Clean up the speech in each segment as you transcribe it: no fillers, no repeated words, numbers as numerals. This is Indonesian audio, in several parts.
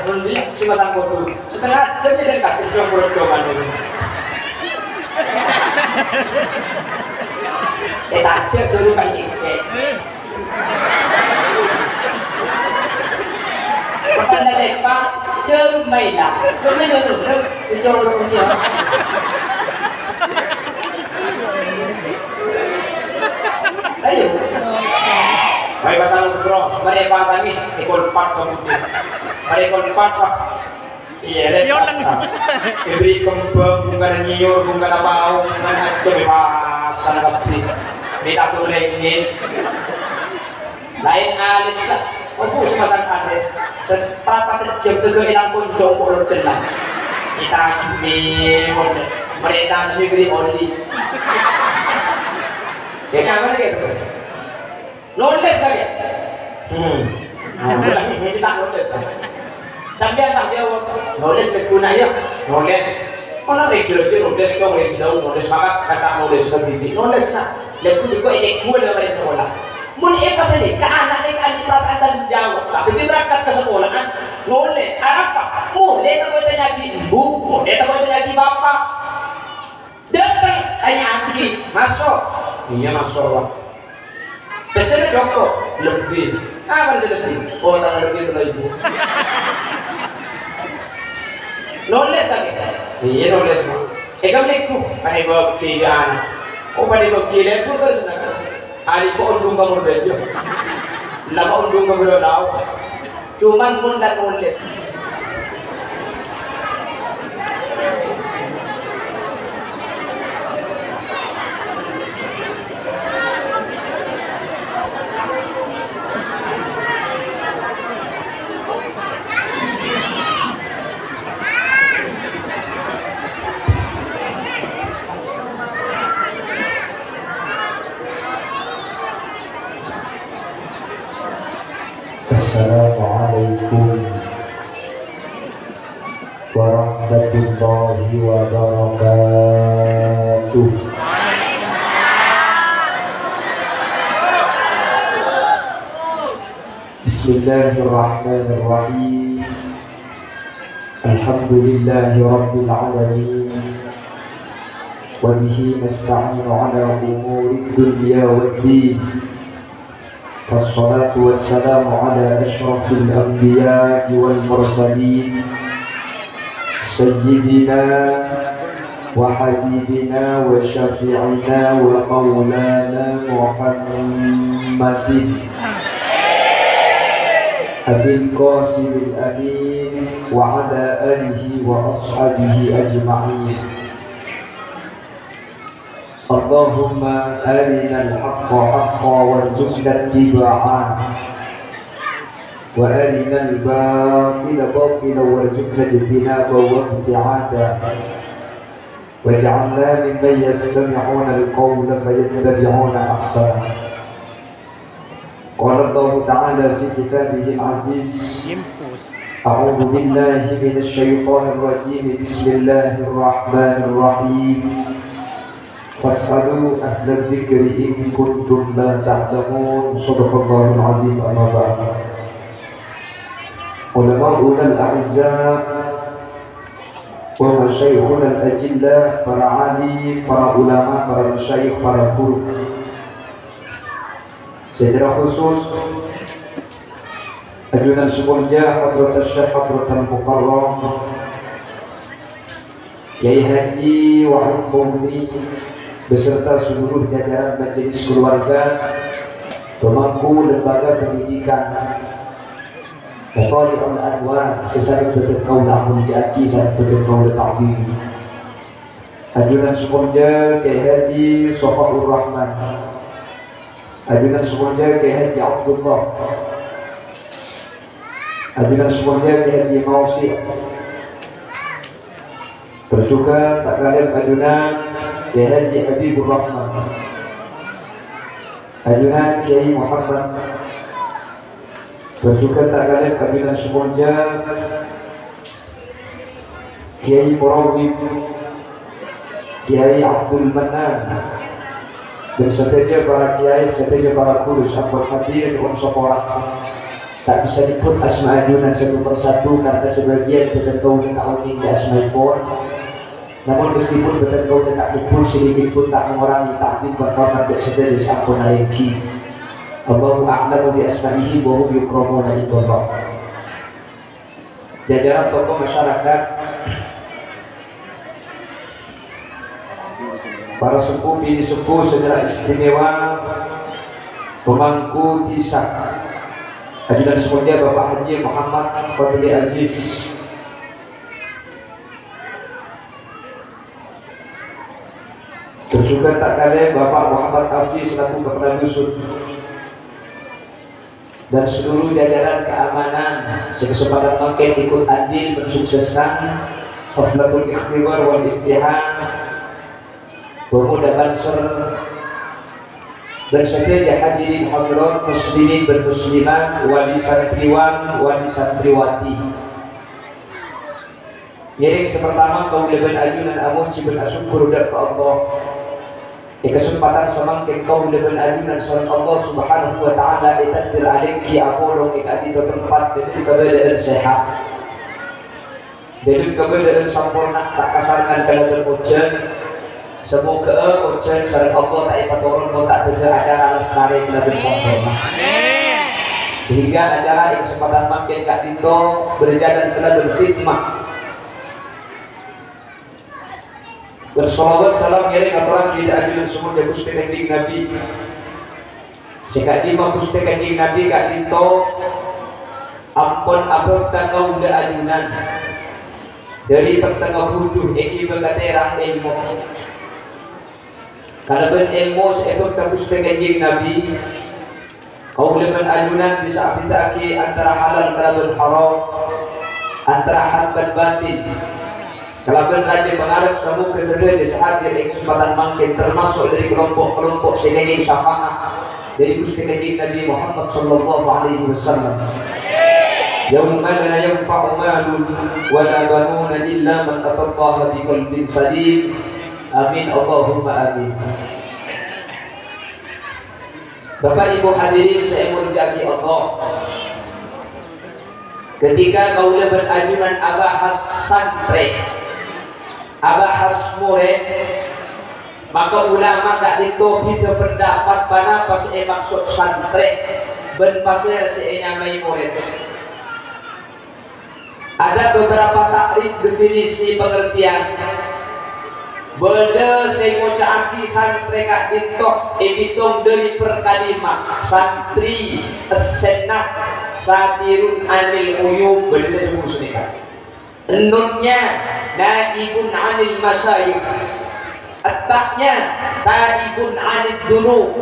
Dulu si masang foto setengah jam dia dekat di sebelah mulut kawan dulu. Tak jauh kayak ini. Pasal saya pak jauh main lah. Kau ni jauh jauh dia. Ayo. Baik pasal bro, mari pasal ni ekor 4 kemudian. Mari ekor 4 pak. Iya deh. Beri kembang, bukan nyiur, bukan apa, bukan coba pasal kapi. Beda tu lengis. Lain alis. Aku semasang alis. Seberapa terjam tu ilang pun jauh orang jelas. Kita ni mereka sendiri only. Ini apa dia tu? Knowledge kali. Kita knowledge. Sampai tak jawab. Knowledge berguna ya. Knowledge. Mana region knowledge kau region knowledge maka kata knowledge seperti knowledge nak. Lepas itu ini gua dalam sekolah. Mungkin pasal ni, anak perasaan dan jawab. Tapi dia berangkat ke sekolah kan. Knowledge apa? Mulai tak boleh tanya ibu, mulai tak boleh tanya bapak. Datang tanya anak, masuk. Iya masuk. Pesannya Joko lebih. Apa sih lebih? Oh tangan lebih itu ibu. Knowledge lagi. Iya knowledge mah. Kamu ikut. Pada bukti anak. Oh pada bukti lepur terus nak. Hari ko undung kamu bejo. Lama undung kamu berlalu. Cuman pun dan knowledge. Assalamualaikum warahmatullahi wabarakatuh. Bismillahirrahmanirrahim. Alhamdulillahi rabbil alamin. Wa bihi nasta'inu ala umuri dunya waddin. فالصلاة والسلام على أشرف الأنبياء والمرسلين سيدنا وحبيبنا وشفيعنا ومولانا محمد أبي القاسم الأمين وعلى آله وأصحابه أجمعين. اللهم أرنا الحق حقا وارزقنا اتباعه وأرنا الباطل باطلا وارزقنا اجتنابه وابتعاده واجعلنا ممن يستمعون القول فيتبعون أحسنه. قال الله تعالى في كتابه العزيز أعوذ بالله من الشيطان الرجيم بسم الله الرحمن الرحيم فاسألوا أهل الذكر إن كنتم لا تعلمون. صدق الله العظيم. أما بعد. علماؤنا الأعزاء ومشايخنا الأجلاء, para alim, para ulama, para masyayikh, para guru. Secara khusus ajunan semuanya Hadrat Syekh Hadrat Al-Mukarram Kiai Haji Wahid Bomni beserta seluruh jajaran majelis keluarga, pemangku lembaga pendidikan Muqaddi'ul Anwar, sesari betul kaum amun jaki sesari betul kaum ta'zim. Ajunan semuanya Kiai Haji Sofaur Rahman, ajunan semuanya Kiai Haji Abdullah, ajunan semuanya Kiai Haji Mausi, terjuga tak kalah ajunan Kiai Haji Habibur Rahman, ajunan Kiai Muhammad, terjuga tak kalah ajunan semuanya Kiai Murawib, Kiai Abdul Manan, dan seterusnya para kiai, seterusnya para guru, sahabat hadirin unsur rahmat. tak bisa diput asma ajunan satu persatu karena sebagian bertentu tak unik di asma pun. Namun meskipun bertentu tak diput sedikit pun tak mengurangi ta'zim wa hormat dan sedaya sampun alaihi. Allahu a'lamu bi asma'ihi wa hum yukramuna indallah. Jajaran tokoh masyarakat, para suku pilih suku secara istimewa, pemangku tisak, ajudan semuanya Bapak Haji Muhammad Fadli Aziz, terus juga tak kalah Bapak Muhammad Afi selaku Kepala Dusun, dan seluruh jajaran keamanan sekesempatan makin ikut andil mensukseskan haflatul ikhtibar wal imtihan pemuda Banser dan setia hadirin hadirat muslimin dan muslimat, wali santriwan wali santriwati. Ngiring sepertama kaum leben ajunan amuji bersyukur ke Allah. Kesempatan semangkin kaum leben ajunan salat Allah subhanahu wa ta'ala itatir aliki apolong ikat itu tempat dengan keberadaan sehat, dengan keberadaan sempurna tak kasarkan kalau berhujan. Semoga ujian salat Allah tak ipat turun pun tak tiga acara lestari bila bersempurna, sehingga acara di kesempatan makin kak Tito berjalan telah berkhidmat bersolawat salam ngiring aturan tidak adil semua di Gusti Kanjeng Nabi. Sekali mah Gusti Kanjeng Nabi kak Tito ampun abad takau udah ajunan dari pertengah bujuh eki berkaterang ilmu. Kalau ben ilmu seekor kabus Kanjeng Nabi, kau leban ajunan bisa apitaki antara halal kalau haram, antara hak dan batin. Kalau ben rajin mengarap semua keseluruhan sehat dari kesempatan makin termasuk dari kelompok-kelompok sebagai syafaat dari Gusti Kanjeng Nabi Muhammad sallallahu alaihi wasallam. Yauma la yanfa'u malun wa la banuna illa man atallaha biqalbin salim. Amin Allahumma amin. Bapak Ibu hadirin saya murjaki Allah, ketika kaula berajunan abahas santre, abahas murid, maka ulama gak ditopi pendapat pada pas maksud santre ben pasir senyamai murid. Ada beberapa takrif definisi pengertian. Beda saya ngucapkan santri kak ditok editom dari perkalimat santri senat satirun anil uyub bersih muslihat. Nunnya naibun anil masyayikh, ataknya taibun anil dunub,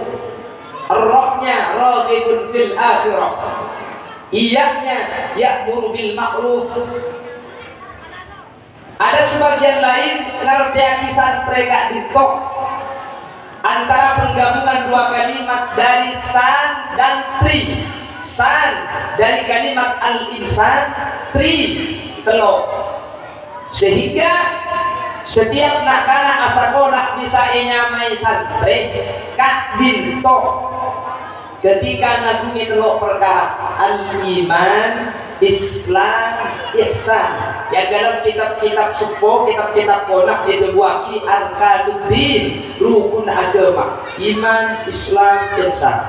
rohnya raghibun fil akhirah, iyanya ya'muru bil ma'ruf. Ada sebagian lain ngerti santri kak ditok antara penggabungan dua kalimat dari san dan tri. San dari kalimat al-insan, tri telok, sehingga setiap nakana asakolah bisa nyamai santri kak ditok ketika ngagumi telok perkara al-iman, Islam, ihsan yang dalam kitab-kitab supo, kitab-kitab ponak dijebuaki arkanuddin, rukun agama, iman, Islam, ihsan.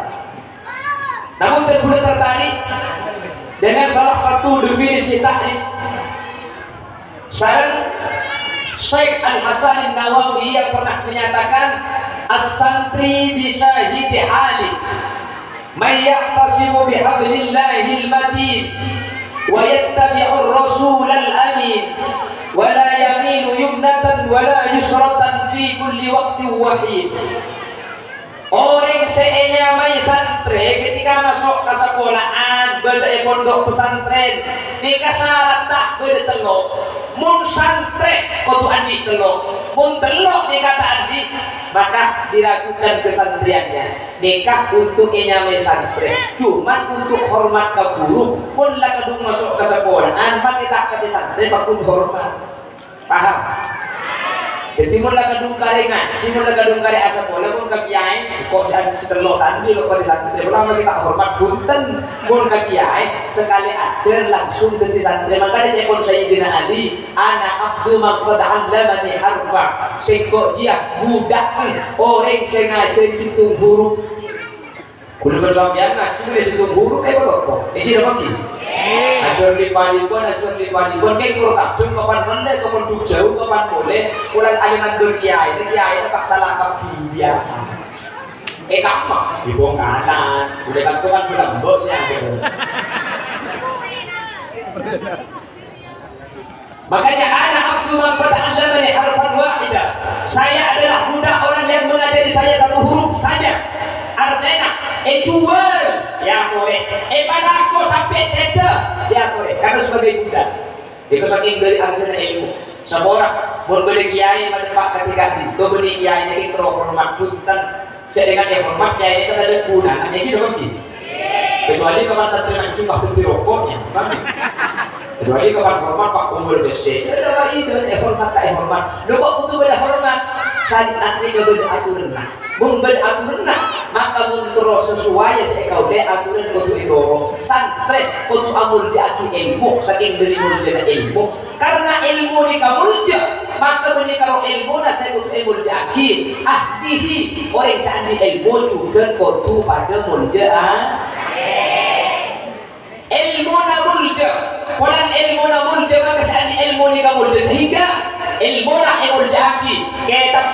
Namun terkuda tertarik dengan salah satu definisi takrif sareng Syekh Al-Hasan Nawawi yang pernah menyatakan as-santri bisyahidi hali may ya'tasimu bihablillahil matin wa yattabi'ur rasulal amin wa la yaminu yumnatan wa la yusratan fi kulli waqtin wahid. Orang senyamai santri ketika masuk ke sekolahan beda pondok pesantren nikah syarat tak beda telok mun santri kudu andi telok, mun telok nikah tak andi maka diragukan kesantriannya. Nikah untuk nyamai santri cuman untuk hormat ke guru pun lah kedung masuk ke sekolahan pak kita ke santri pak pun hormat, paham? Jadi mula kadung kare ngaji, mula kadung kare asa bola pun ke kiai, kok saya setelok tadi lo pada santri, lama kita hormat punten, pun ke kiai sekali ajar langsung jadi santri. Makanya saya pun Sayyidina Ali, anak abdu maqad allamani harfa, sengkok dia budak orang saya ngajar situ huruf. Kulo sampeyan ngaji di situ huruf apa? Iki apa ki? Ajar lipalipun kayak kurang kadung kapan meneh kapan jauh kapan boleh ulang ada mandur kiai paksa langkap biasa kamu ibu kanan udah kan tuh kan bilang bos ya makanya anak abdu maqad allamani harfan wahida, saya adalah budak orang yang mengajari saya satu huruf saja. Artinya jual ya boleh padaku sampai seda ya boleh karena sebagai budak itu saking dari artinya ilmu seorang berbeda kiai mendepak ketika itu beri kiai ini terhormat punten dengan yang hormat kiai itu ada guna jadi itu bagi kecuali kapan santri mancung waktu rokoknya kecuali kapan hormat pak umur besar ada itu hormat tak hormat lu kok butuh beda hormat saat nanti kebeda aturan memberi aturan maka muntur sesuai sekau deh aturan kutu itu santri kutu amul jaki ilmu saking dari murjana ilmu karena ilmu ni kamulja maka beri kalau ilmu saya kutu ilmu jaki ahdihi orang sandi ilmu juga kutu pada mulja ilmu na mulja orang ilmu na mulja maka sandi ilmu ni kamulja sehingga ilmu na ilmu jaki kitab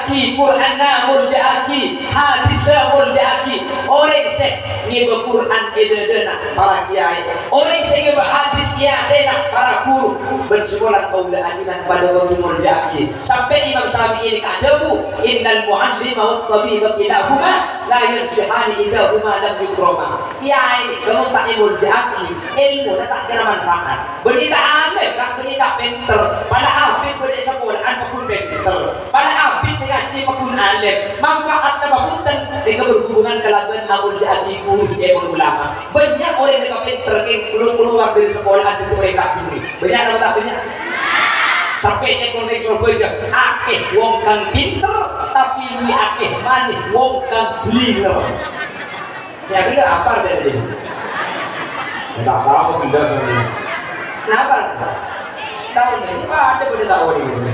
murjaaki, Quran murjaaki, hadis murjaaki. Orang sih ngiba Quran edena para kiai, orang sih ngiba hadis ya edena para guru. Bersekolah kaulaan dan pada waktu murjaaki. Sampai Imam Syafi'i ini kajabu, innal mu'allima wat tabiba kilahuma la yanshihani idahuma lam yukrama. Kiai kamu tak murjaaki, ilmu tak kira manfaat. Berita alim kan berita pinter, pada hafid berita sekolah apapun pinter. Pada habis saya ngaji makun alim manfaatnya bapunten mereka berhubungan kelaban amul jadi guru jebol ulama banyak orang yang pinter keluar dari sekolah ada tuh mereka pilih banyak apa tak banyak sampai ekonomi Surabaya akeh wong kang pinter tapi lui akeh manis wong kang blino ya kira apa dari ini tak tahu tidak sebenarnya kenapa tahu ini ada pada tahu ini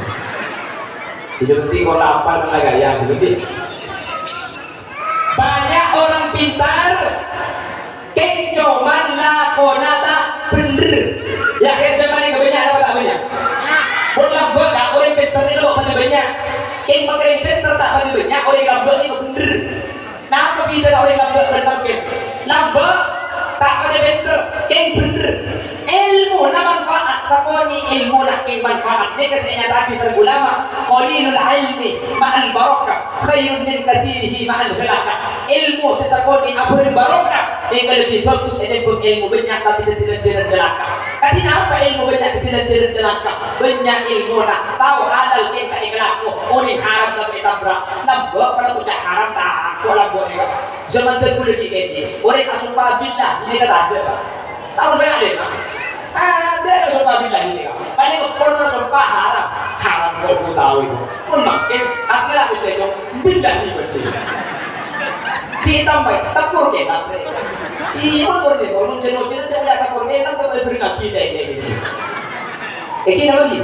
seperti kalau lapar mana gaya begitu banyak orang pintar kencoman lakonata bener ya kayak zaman ini banyak apa tak banyak orang buat tak orang pintar itu apa banyak keng pakai pintar tak banyak orang lambat itu bener kenapa kita orang lambat benar keng lambat tak pakai pintar keng bener ilmu na manfaat saponi ilmu na keng manfaat ni kasi niya tadi sa ulama qalilul ilmi ma'al barakah khairun min kathirihi ma'al ghalaqah ilmu sa saponi abul barakah yang lebih bagus dari ilmu banyak tapi tidak jalan celaka kasi apa ilmu banyak tidak jalan celaka banyak ilmu na tahu halal keng ka ikhlas oni haram tapi tabrak nabok pada pucak haram tak wala boleh zaman terkulit ini orang asupa billah ini kata ada tahu saya ada sumpah bilang ini paling pernah sumpah haram kok tahu itu pun makin akhirnya aku saya bilang ini betul kita baik tepur kita iya betul deh kalau jenuh saya udah tepur kita tak boleh beri kita ini ini lagi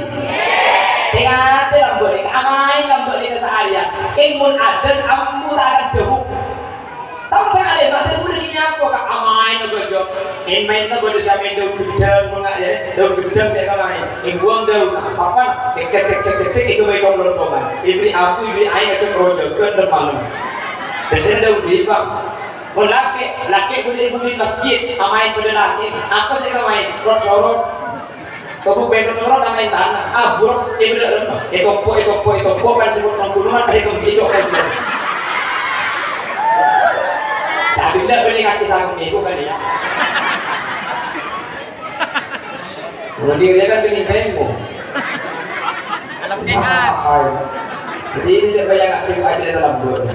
tengah lambut ini amain lambut ini seharian kemun adan ambu tak akan jauh tahu saya ada badan boleh nyapa kak amain aku jawab main tak boleh sampai dong gedang mengat ya dong gedang saya kalah buang daun apa sek itu baik kau melontoman ibri aku ibri air aja kerojo ke malam biasanya daun bang laki boleh masjid amain pada laki apa saya main rot sorot kamu pengen sorot amain tanah abur ibri lemah itu po kan sebut penggunaan itu Bila beli kaki sarung minggu kan ya. Dia kan beli tempo. Alam nekat. Jadi ini saya bayang aktif aja dalam bulan.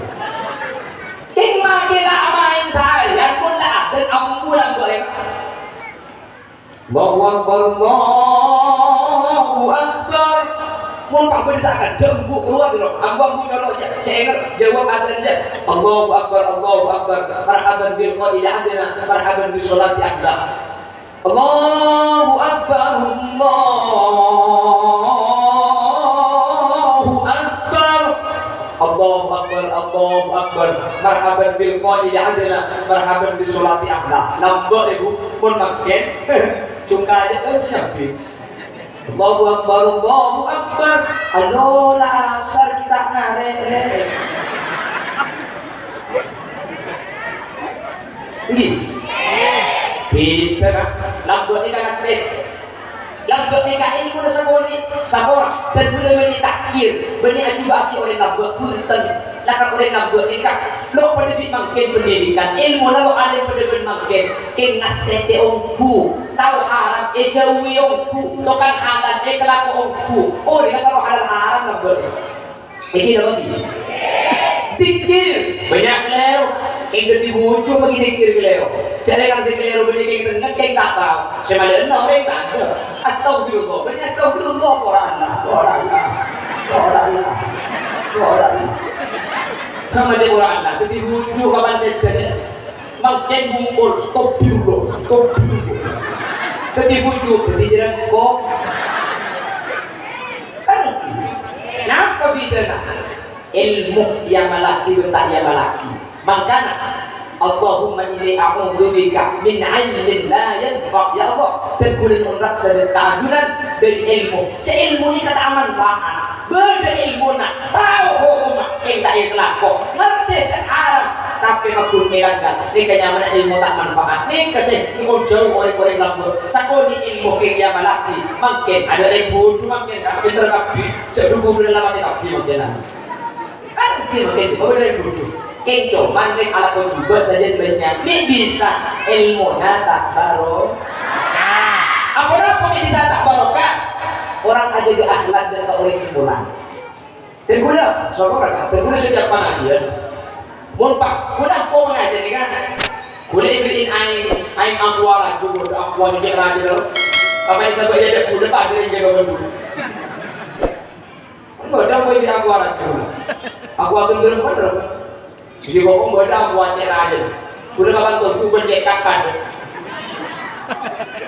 King makilah main saya pun lah dan ambulan boleh. Allahu Akbar Mau pak bersakan, jembu keluar dulu. Ambu colok aja, cengar jawab adzan aja. Allahu Akbar, Allahu Akbar. Marhaban bil qadi adna, marhaban bis sholati ahla. Allahu Akbar, Allahu Akbar. Allahu Akbar, Allahu Akbar. Marhaban bil qadi adna, marhaban bis sholati ahla. Lambok ibu pun makin cungka aja siapa? Allahu Akbar, Allahu Akbar. Halo lah asar kita ngarek. Ini kita kan lambut ni kan asik. Lambut ni kan ilmu nasaboni sabor dan boleh takir. Bani ajibaki oleh lambut punten. Lakak oleh lambut ni kan lo pendidik makin pendidikan ilmu lalu alim pendidik makin kengas tete ongku tahu haram jauhi ongku tokan halal kelaku ongku oh dia tahu halal haram lambut ini lagi zikir banyak keliru yang jadi hujung bagi zikir keliru jadi kan si keliru beri yang tengah yang tak tahu semalam orang tak tahu astagfirullah beri astagfirullah orang sama dia orang lah, jadi hujung kapan saya kena makin bungkul, stop dulu. Jadi hujung, jadi jalan kok. Kan? Kenapa beda? Ilmu yang malaki tak yang malaki. Makanya Allahumma inni a'udzubika min 'ilmin la yanfa' ya Allah. Terkulit orang sedekah dari ilmu. Seilmu ini kata manfaat. Berilmu nak tahu hukum yang tak ikhlak ngerti cak haram tapi makhluk melanggar ni kenyaman ilmu tak manfaat ni kasih ikut jauh orang-orang lambut sakoni ilmu yang malaki makin ada ilmu tu makin tak pintar kapi cak dulu dalam hati kapi makin makin berbeda ilmu kento mandek ala kau juga saja banyak ni bisa ilmu tak baru apa ni bisa tak barokah orang ada di akhlak dan tak oleh simpulan. Terguna, saudara, terguna sejak pengajian. Monpak, kuda kau mengajian kan? Kuda beliin aing aqua juga, aqua sejak radio. Apa yang saya baca ada kuda pada yang jaga dulu. Kuda kau beli aqua radio. Aqua bener bener. Jadi kau kuda aqua sejak radio. Kuda kapan tuh bercek kapan?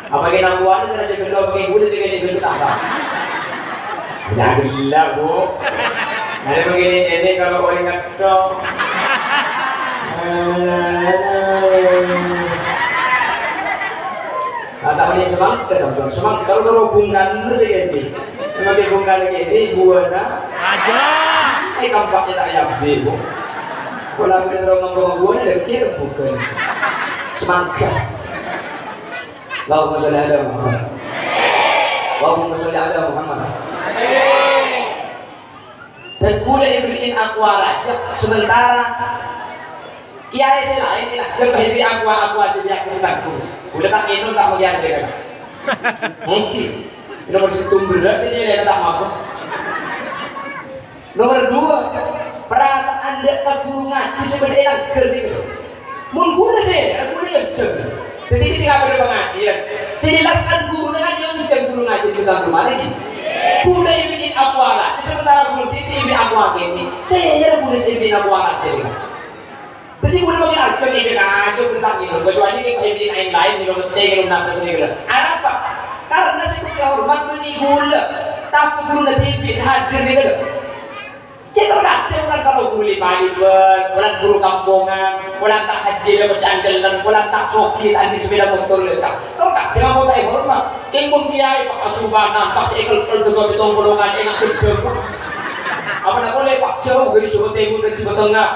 Apa kita buat ini saja gendong pakai kuda segini gendong apa? Jadilah bu. Ada begini ini kalau orang ngetong. Tak boleh semang kalau hubungan itu segini. Kalau hubungan ini buana. Ada. Kampaknya tak yakin bu. Kalau kita ngomong buana dekir bukan. Semangka. Allahumma sholli ala Muhammad. Allahumma sholli ala Muhammad. Dan kuda beriin aqua raja sementara kiai selain ini lah kebahagiaan aqua biasa sedang kuda tak minum tak mau diajar mungkin nomor satu beras ini dia tak mampu. Nomor dua perasaan dia tak guru ngaji sebenarnya kerja mengkuda saya kuda yang cek. Jadi ketika berpengajian, saya jelaskan guru dengan yang mencari guru ngaji di dalam rumah lagi. Kuda yang bikin aquara, sementara guru itu bikin aquara ini, saya hanya kuda yang bikin aquara jadi. Jadi kuda bagi ajar ni dengan ajar tentang minum, kecuali kita bikin air lain minum teh minum nafas sendiri. Apa? Karena saya punya hormat beri gula, tapi guru nanti bisa hadir ni kan. Kita bukan kalau guru lima bulan guru kampungan, bulan tak haji dia berjanjian, bulan tak sokit, andi sepeda motor lekak. Kau tak jangan mau tak hormat. Kembung kiai pak asubanan, pas ekal juga betong bolongan enak kerja. Apa nak boleh pak jauh dari Jawa Timur dan Jawa Tengah.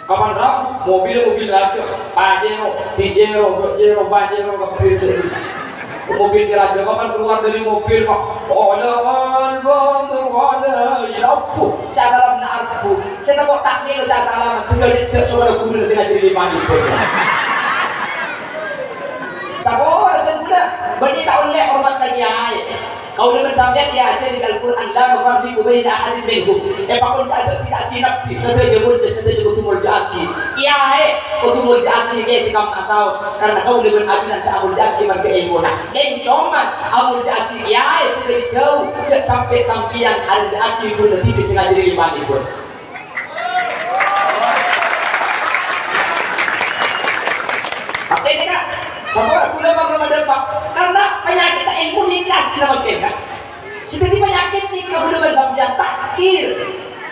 Kapan rabu mobil aja, pajero, tijero, bojero, bajero, kapir. Mobil raja kapan keluar dari mobil pak? Oh jangan berwala ilaku. Saya salam nak aku. Saya tak takdir saya salam. Tinggal dekat suara kumpul saya jadi mandi. Siapa orang tu pula? Berarti tak boleh hormat lagi ayat. Kau dengan sampean ya aja di Al-Qur'an la nufarriqu baina ahadin minhum. Pakon jaga tidak kinap sedaya jebul sedaya kutumul jaki. Kiai kutumul jaki ke sikam asaus karena kau dengan abinan saamul jaki maka ilmuna. Keng coman amul jaki kiai sedaya jauh sampai sampian ada jaki pun nanti bisa ngajari lima pun. Apa ini kak? Semua gula bagaimana pak? Karena penyakit imunitas sama kita. Seperti penyakit ini kalau udah bersama takdir.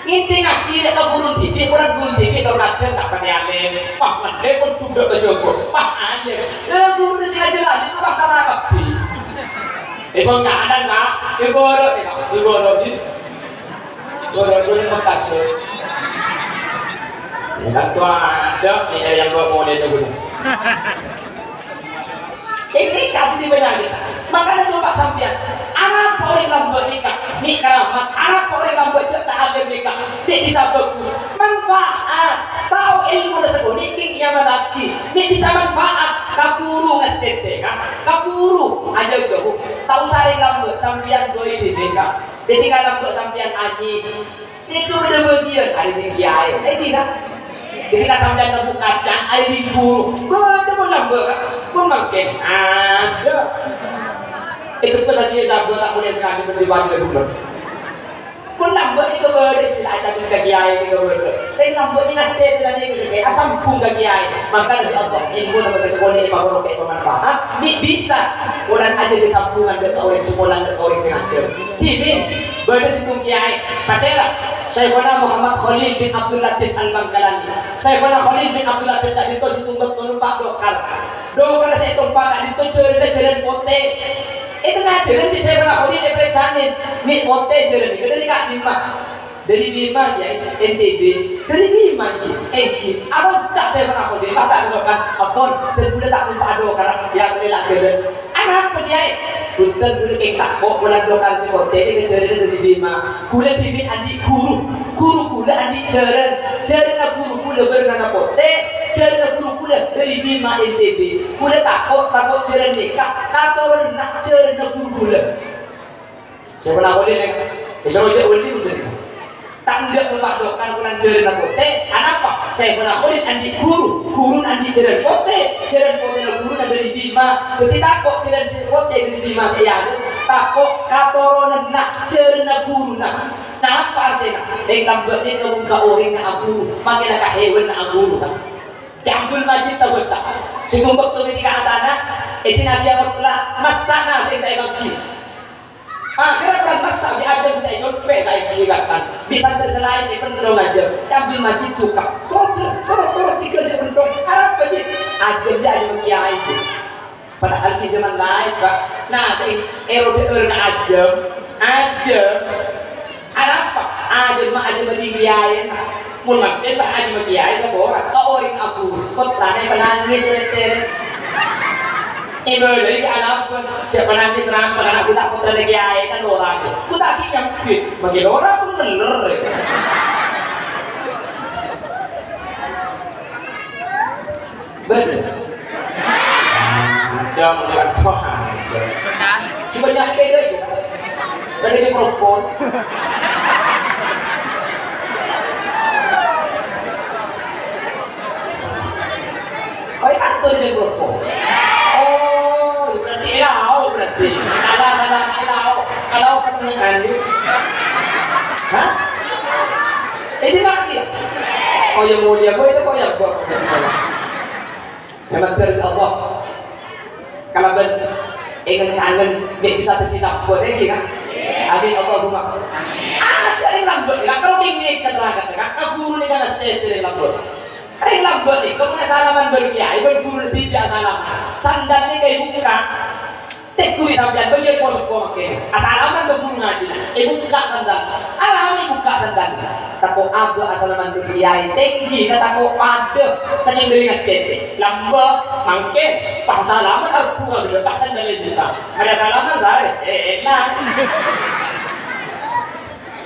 Ini ngakir atau bunuh diri, orang bunuh diri kalau ngajak tak pakai alim. Wah, mandai pun tunduk ke Joko. Wah, aja. Bunuh diri aja lah, itu masalah apa? Ibu nggak ada nggak? Ibu ini makasih. Yang tua ada, ini yang gua mau dia dulu. Ini kasih penyakit. Makanya coba sampean, anak orang lambat nikah, nih keramat, anak orang lambat cerita alim nikah, dia bisa bagus, manfaat, tahu ilmu tersebut, nih yang lagi, nih bisa manfaat, kaburu ngasih kan, kaburu aja gak, tahu sari lambat sampean doi di nikah, ketika lambat sampean aji, itu udah bagian, ada di kiai, tidak. Ketika sampai tepuk kacang, air diburu, bener menambah kan, pun makin ada. Itu pesan dia sahabat tak boleh sekali berdibanding dengan bulan. Pun nambah itu beres, tidak ada bisa kiai itu beres. Tapi nambah ini nasi tidak ada asam pun ke kiai. Maka dari Allah, ilmu dapat sekolah ini baru kayak bermanfaat. Bisa, orang aja disambungan dengan orang sekolah dengan orang sengaja. Cimin, beres itu kiai, pasal. Syekhuna Muhammad Khalil bin Abdul Latif Al-Bangkalani. Syekhuna Khalil bin Abdul Latif tadi itu situmbek tumpak dokar. Dokar saya tumpak tadi itu jalan pote. Itu ngajaran di Syekhuna Khalil diperiksain. Nih pote jalan itu dari Kak Bima. Dari Bima ya NTB. Dari Bima Eki. Apa tak Syekhuna Khalil tak kesokan. Apun dan boleh tak tumpak dokar yang boleh jalan. Anak apa dia? Punten boleh kengkak kok bulan dokar si pote ini kejaran dari Bima. Kuliah sini adik guru kula adik jaran guru kula bernama pote, jaran guru kula dari Bima NTB. Kula takut jaran nikah, kata nak jaran guru kula. Saya pernah boleh nih, saya mau jauh lebih usai. Tangga tempat dokar bulan jaran pote, apa? Saya pernah boleh adik guru adik jaran pote guru dari Bima. Ketika takut jaran si pote dari Bima saya takut kata nak jaran guru nak. Nah apa artinya? Yang lambat ni kamu ka orang na abu, makina ka hewan na abu. Abdul Majid tahu tak? Sekumbak tu ketika anak, itu nabi apa pula? Masana saya tak ingat. Akhirnya kan masa diajar kita ikut tak ikutkan. Bisa terselain di penduduk aja. Abdul Majid suka. Tolong tiga je penduduk. Apa je? Ajar je aja kiai je. Padahal di zaman lain pak. Nah si erotik aja. Apa? Aja bagi kiai. Mun makin bah aja bagi kiai seborang. Kau orang aku. Putranya penangis leter. Ibu dari anak pun cek penangis rampak anak kita putra kiai kan orang. Ku tak yang bagi orang pun bener. Bener. Ada menjelang Tuhan. Sebenarnya kayak gitu. Dari mikrofon. Oh, atur di mikrofon. Oh, berarti elau berarti. Salah elau. Kalau ketenangan itu. Hah? Ini lagi ya? Oh yang mulia gue itu kok ya gue. Memang dari Allah. Kalau ingin kangen, bisa tercita buat lagi kan? Amin Allahumma. Ada yang lambat, kalau ingin keterangan, kabur ni kan state yang lambat. Ada yang lambat ni, kamu nak salaman berkiai, berburu tidak salaman. Sandal ni kayak buka, tekuri sampai bagian posok makin. Asalaman berburu ngaji, buka sandal. Alam buka sandal. Tako abu asalaman berkiai, tinggi, tako pada, sering beri state. Lambat, makin, pas salaman aku nggak boleh pas sandal juga. Ada salaman saya, enak.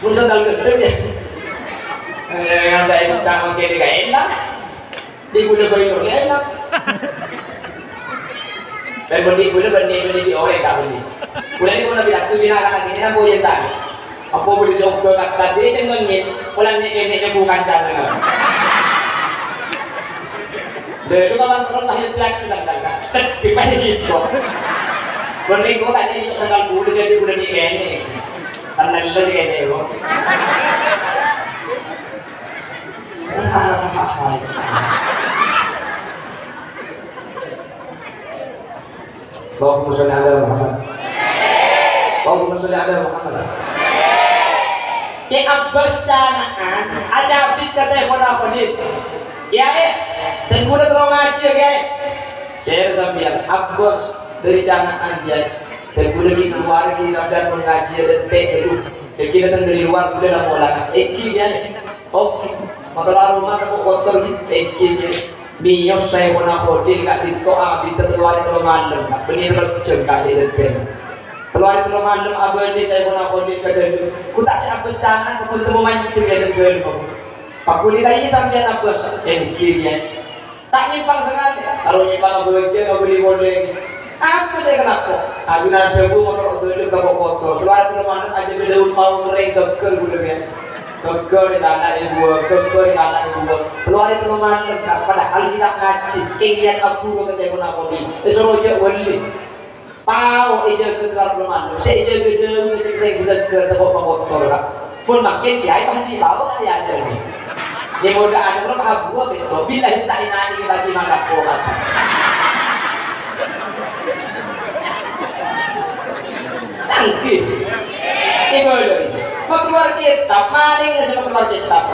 Mun sandal gede ya. Yang tak ikut kamu kiri gak enak. Di gula bayi enak. Dan benih di orang tak benih. Kuliah ni pun nak bilang tu binakan lagi ni nak boleh tak? Apa boleh seolah kata dia cuma ni, kuliah ni bukan cara. Dari tu kawan terus lahir lagi sangat. Sedih macam itu. Benih kau tak jadi sekal bulu jadi kuliah ni ini. Sandal lagi ini kau. Allahumma sholli ala Muhammad. Allahumma sholli ala Muhammad. Ke Abbas jangan aja habis ke saya khonafodin. Ya dan kuda terong ngaji ya. Saya sambil Abbas dari jangan dia. Dan kuda kita keluar kita sambil mengaji dan teh itu. Kita datang dari luar kuda nak mola. Eki dia. Oke. Motor rumah aku kotor gitu. Eki dia. Bios saya khonafodin kat ditoa kita keluar itu malam. Benih kerja kasih depan. Keluar itu malam abang ni saya khonafodin kerja. Ku tak siap berjalan aku ketemu mancing ya depan. Pak kuliah ini sampai Abbas kirian. Tak nyimpang sekali. Kalau nyimpang bekerja nggak beri boleh. Apa saya kenapa? Aku nak cebu motor itu ke kotor. Keluar itu malam aja beda mau mereka keker boleh. Keker di tanah ibu, keker di tanah ibu. Keluar itu malam padahal kita ngaji. Keinginan aku ke saya khonafodin. Disuruh je wali. Pau ija ke keluar malam. Saya ija gedung saya ke tempat kotor lah. Pun makin dia bahan di bawah ya ada. Dia muda ada berapa buah gitu. Bila kita ini bagi masa kuat. Nanti, ibu loh. Mau keluar kitab, maling nggak sama keluar kitab.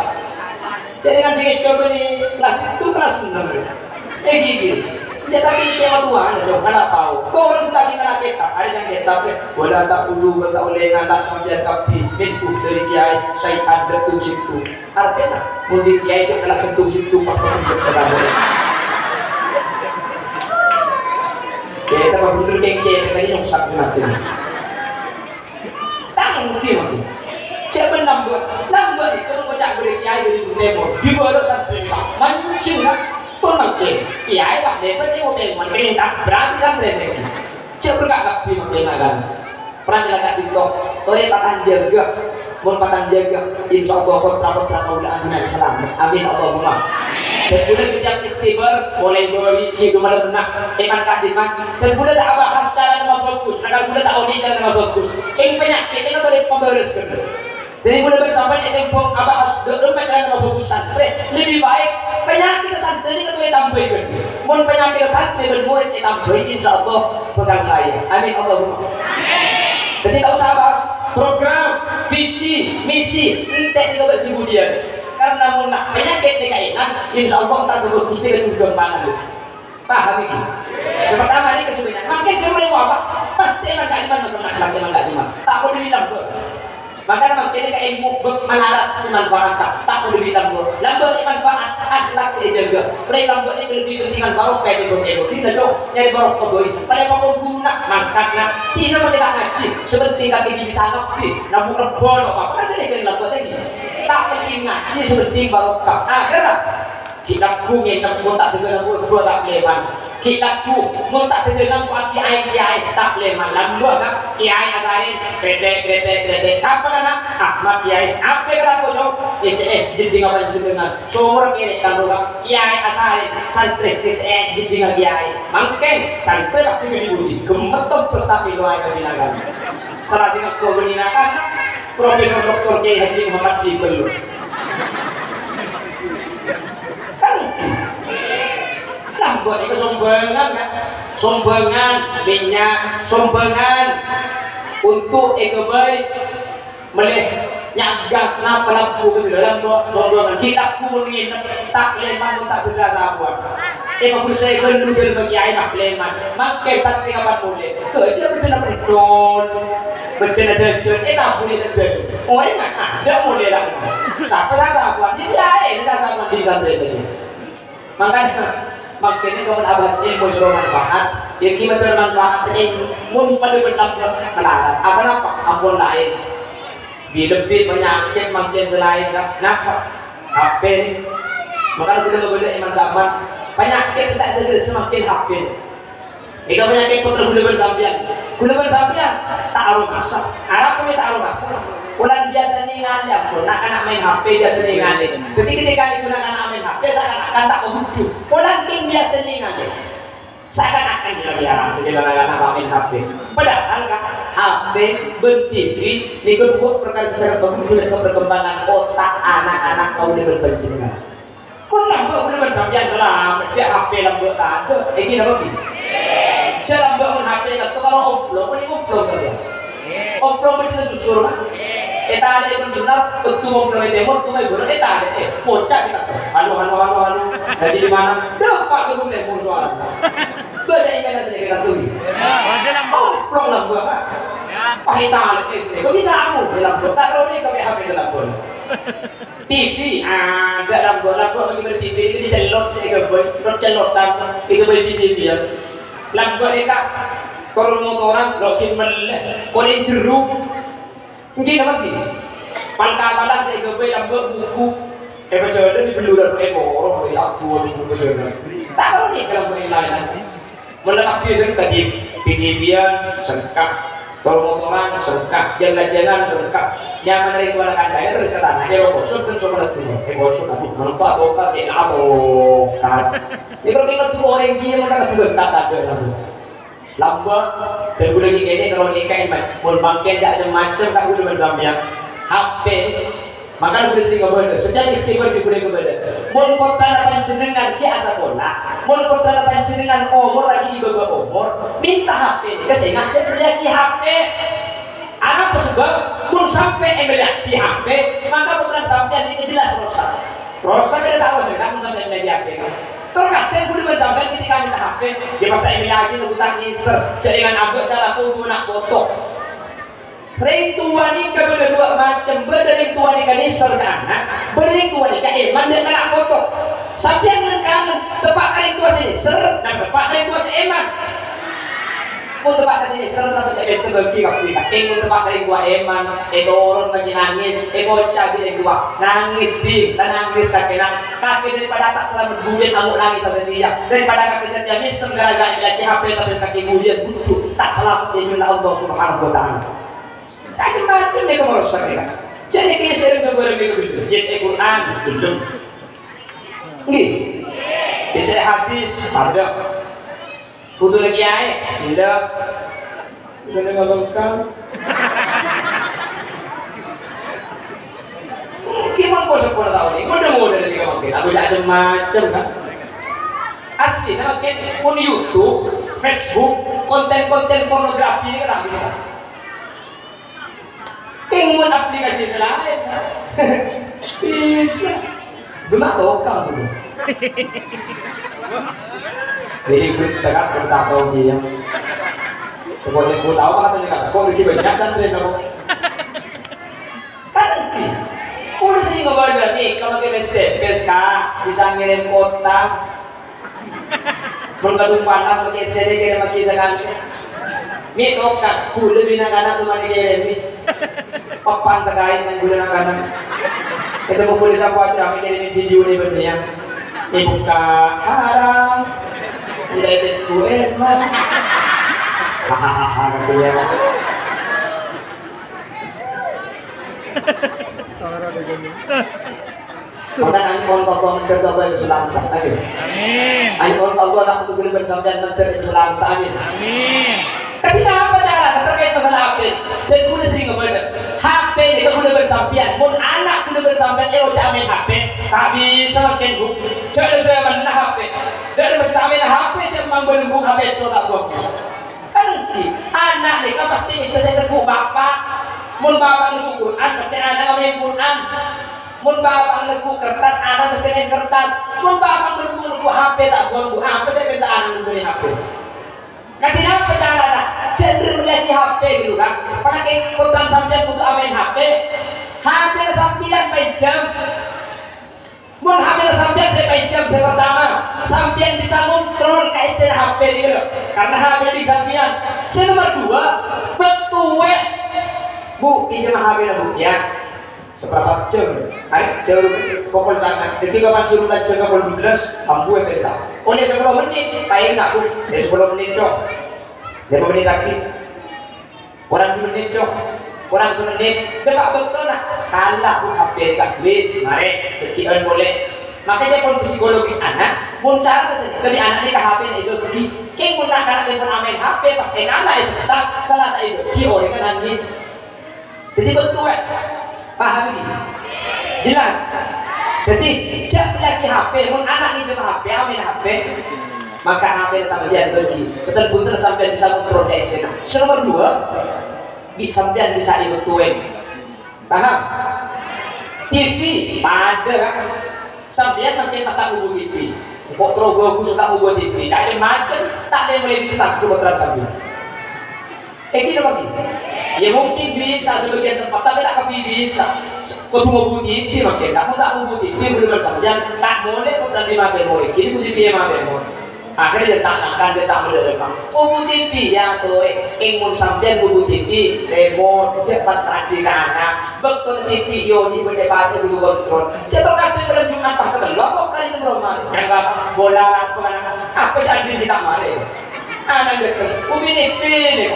Jadi kan saya coba di kelas itu kelas 6. Gini. Jadi tapi siapa Tuhan, jom mana tahu. Kau orang lagi nak kitab, ada yang kitab. Wala tak ulu, tak oleh nganak sambil kapi. Itu dari kiai saya ada tu situ. Artinya, murid kiai itu adalah ketua situ pakai untuk sedang. Kita betul kengce tadi yang sakit mati. Mungkin siapa nambah itu macam beri kiai dari Timur di bawah santri mancing kan pun mancing kiai lah dia pun dia mau perintah berarti santri lagi siapa nggak kapi makin agan pernah dilakukan itu toy patah jaga pun patah jaga insya Allah kontra udah amin selamat amin Allahumma dan boleh sejak ikhtibar mulai beri hidup malam benak iman kadiman dan boleh tak bahas cara nama bagus agar boleh tak oni cara nama bagus penyakit ini kan dari pembaris kan jadi boleh bersampai di tempoh bahas dengan cara nama bagus santri lebih baik penyakit santri ini kan boleh tambahkan mun penyakit santri bermurid tambahkan insya Allah pegang saya amin Allahumma jadi tak usah bahas program visi misi entek juga bersebudian karena mulai penyakit kekainan insya Allah tak berbagus dengan juga panah paham ini pertama ini kesulitan makin semula apa pasti emang gak iman masalah akhlak emang gak iman tak boleh bilang maka makin kayak ilmu melarat semanfaat tak boleh bilang lambat manfaat akhlak saya jaga mereka lambat ini lebih pentingan barok kayak itu tidak dong nyari barok keboi pada apa guna mangkatnya tidak mereka ngaji seperti kaki bisa ngerti namun rebon apa kan saya kira lambat ini tak penting ngaji seperti barokah akhirnya kitabku ngentam pun tak dengar pun tak leman kitabku pun tak dengar pun kiai tak leman lalu kan kiai asarin krete siapa kan Ahmad kiai apa kata aku dong jadi ngapain jenengan sumur kiri kan dong kiai asarin santri jadi dengan kiai mungkin santri tak dengar dibudi gemetok pesta piluai kebinakan salah sih aku kebinakan Profesor Dr. Kiai Haji Muhammad Sibel kan buat itu sumbangan kan sumbangan minyak sumbangan untuk ekonomi meleh nyagas na pelaku ke dalam sumbangan kita kumpulin tak leman tak sudah sabuan emang berusaha berduduk bagi ayah leman makai santri kapan boleh kerja berjalan berdon berjalan tak boleh terjadi orang tak boleh lah siapa sabuan dia sabuan di santri tadi makanya makanya kalau abas ilmu suruh manfaat ya kita bermanfaat ini mun pada benang melarat apa ampun lain lebih penyakit makin selain kenapa HP maka kita berbeda iman kapan penyakit tidak segera semakin HP Ika penyakit putra gula bersampian. Gula bersampian tak aru masak. Arab kami tak aru masak. Ulang biasa ni ngajak pun nak anak main HP biasa ni ngajak. Ketika digunakan anak main HP seakan-akan tak kebucu. Ulang tim biasa ni ngajak. Seakan-akan biasa saja anak main HP. Padahal kan HP ber-TV ni buat perkara secara kebucu dan perkembangan otak anak-anak kau ni berpencingan. Kau lambat boleh bersampian selamat. Cek HP lambat tak ada. Ini apa ni? Cek lambat pun HP tak tahu kalau upload. Ini upload saja. Upload bersih susur kan? Kita ada yang benar. Tentu upload itu mau tu mai boleh. Kita ada. Kocak kita. Halo. Jadi di mana? Dapat ke rumah pun suara. Beda ikan asli kita tu. Upload lambat kan? Kita ada sini. Kau bisa amu lambat. Tak tahu ni kau HP lambat. TV ada lampu bagi ber-TV itu dicelot celotan itu bagi TV ya lampu mereka turun motoran lokin melek korin jeruk mungkin apa gini pangkalan saya kebai lampu buku baca di beluran orang ya tua buku baca tak tahu nih kalau yang lain melengkapi tadi TV-an sengkak kalau motoran sengkak, jalan-jalan sengkak, nyaman dari keluarga saya terus ke tanah. Dia bosok dan semua itu, bosok tapi melompat tokat, kan. Ini kalau kita tuh orang dia mereka juga tak ada lambat. Dan udah gini kalau ikan pun bangkit ada macam tak udah bersambian. HP, maka udah sering ngobrol. Sejak ikhtiar di kuda kepada. Pun perkara panjenengan ki asa pola. Pun perkara panjenengan umur lagi ibu umur. Minta HP. Kesehingga cek HP. Anak sebab pun sampai emeliaki HP. Maka bukan sampai ini jelas rosak. Rosak kita tahu sih. Kamu sampai emeliaki HP. Terkadang kuda bersampai ketika minta HP. Dia pasti emeliaki lu tangis. Jaringan abis salah pun nak foto. Ring tua ni kepada dua macam berdering tua ni kan isor ke anak berdering tua ni kan iman dan nak foto sampai yang kamu tepat kering tua sini ser dan tepat kering tua seiman pun tepat ke sini ser tapi saya terbagi kita pun tepat kering tua iman orang bagi nangis bocah di tua nangis dan nangis kaki daripada tak selamat kemudian kamu nangis sendiri daripada kaki setiap ini segera-gara lagi HP tapi kaki kemudian butuh tak selamat di Allah Subhanahu wa Ta'ala. Macam-macam dia kamu rosak ya. Jadi kita sering sebelum itu, yes Quran belum. Ni, yes hadis ada. Foto lagi ayat, tidak. Kita nggak lengkap. Gimana kau sepuluh tahun ini? Mudah-mudahan dari kamu kita. Aku ada macam kan. Asli, nama kita pun YouTube, Facebook, konten-konten pornografi ini kan bisa. Tinggal aplikasi selain bisa belum tahu kamu jadi kita kan kita tahu dia pokoknya aku tahu apa katanya kok lebih banyak santri kamu kan udah sering ngobrol nih kalau kita PSK bisa ngirim kota menggadung panas pakai CD kirim lagi sekali ini tokat gula bina kanak cuma dikirim papan terkait dengan gula kanak itu populis aku acara mikirin video ini benarnya ini buka haram tidak ada kue mah hahaha katanya maka nanti orang menceritakan itu selamat amin nanti orang anak untuk boleh bersama dan itu selamat amin ketika apa cara terkait masalah HP dan kuda sering ngebener HP itu kuda bersampian pun anak kuda bersampian camen HP tak bisa makin buk jadi saya mana HP dari mesti camen HP cuma berbuk HP itu tak buat kan anak ni kan pasti itu saya terkuk bapak mun bapak ngeku Quran pasti anak main Quran mun bapak ngeku kertas anak mesti main kertas mun bapak ngeku HP tak buat bu apa saya minta anak membeli HP Kadang apa caranya? Cenderung lagi HP dulu kan? Pakai program sampean untuk main HP. HP sampean main jam. Mun HP sampean saya main jam saya pertama. Sampean bisa kontrol KSR HP gitu. Karena HP di sampean. Saya nomor 2, betul Bu, izin HP Bu ya. Seberapa jam? Hari jauh pokok sana. Ketika pancur dan jaga pol 12, ambu yang kita. Oleh 10 menit, paling aku. 10 menit dong. 5 menit lagi. Kurang 2 menit dong. Kurang 1 menit. Dekat betul lah. Kalah pun HP kat wis, mari kekian boleh. Makanya pun psikologis anak, pun cara ketika anak ni ke HP ni itu pergi. Keng pun nak anak pun main HP pas anak lah sebentar salah tak itu. Ki orang kan nangis. Jadi betul paham ini? Jelas. Jadi jangan lagi HP, pun anak ni cuma HP, main HP. Maka HP sama dia pergi. Setelah pun sampai bisa kontrol desa. Nomor 2, sampai bisa ikut paham? TV pada sampai makin tak ubu TV. Kok terus aku suka ubu TV. Cari macam tak ada yang boleh ditetap kebetulan sampai. Kita bagi. Ya mungkin bisa sebagian tempat, tapi tak kami bisa. Kau tunggu ubu TV makin. Kamu tak ubu TV belum bersama. Jangan tak boleh kau berani makan boleh. Kini ubu TV yang makan boleh. Akhirnya dia tak nak, dia tak menerima. Ubu TV ya tuh, ingin sampai ubu TV, remote, cepat saji ke anak, betul TV yoni berdebat itu kontrol. Cepat kaji belum cuma pas ketelok, kok kali itu belum mari. Jangan bola apa jadi kita mari. Anak betul, ubu TV ni.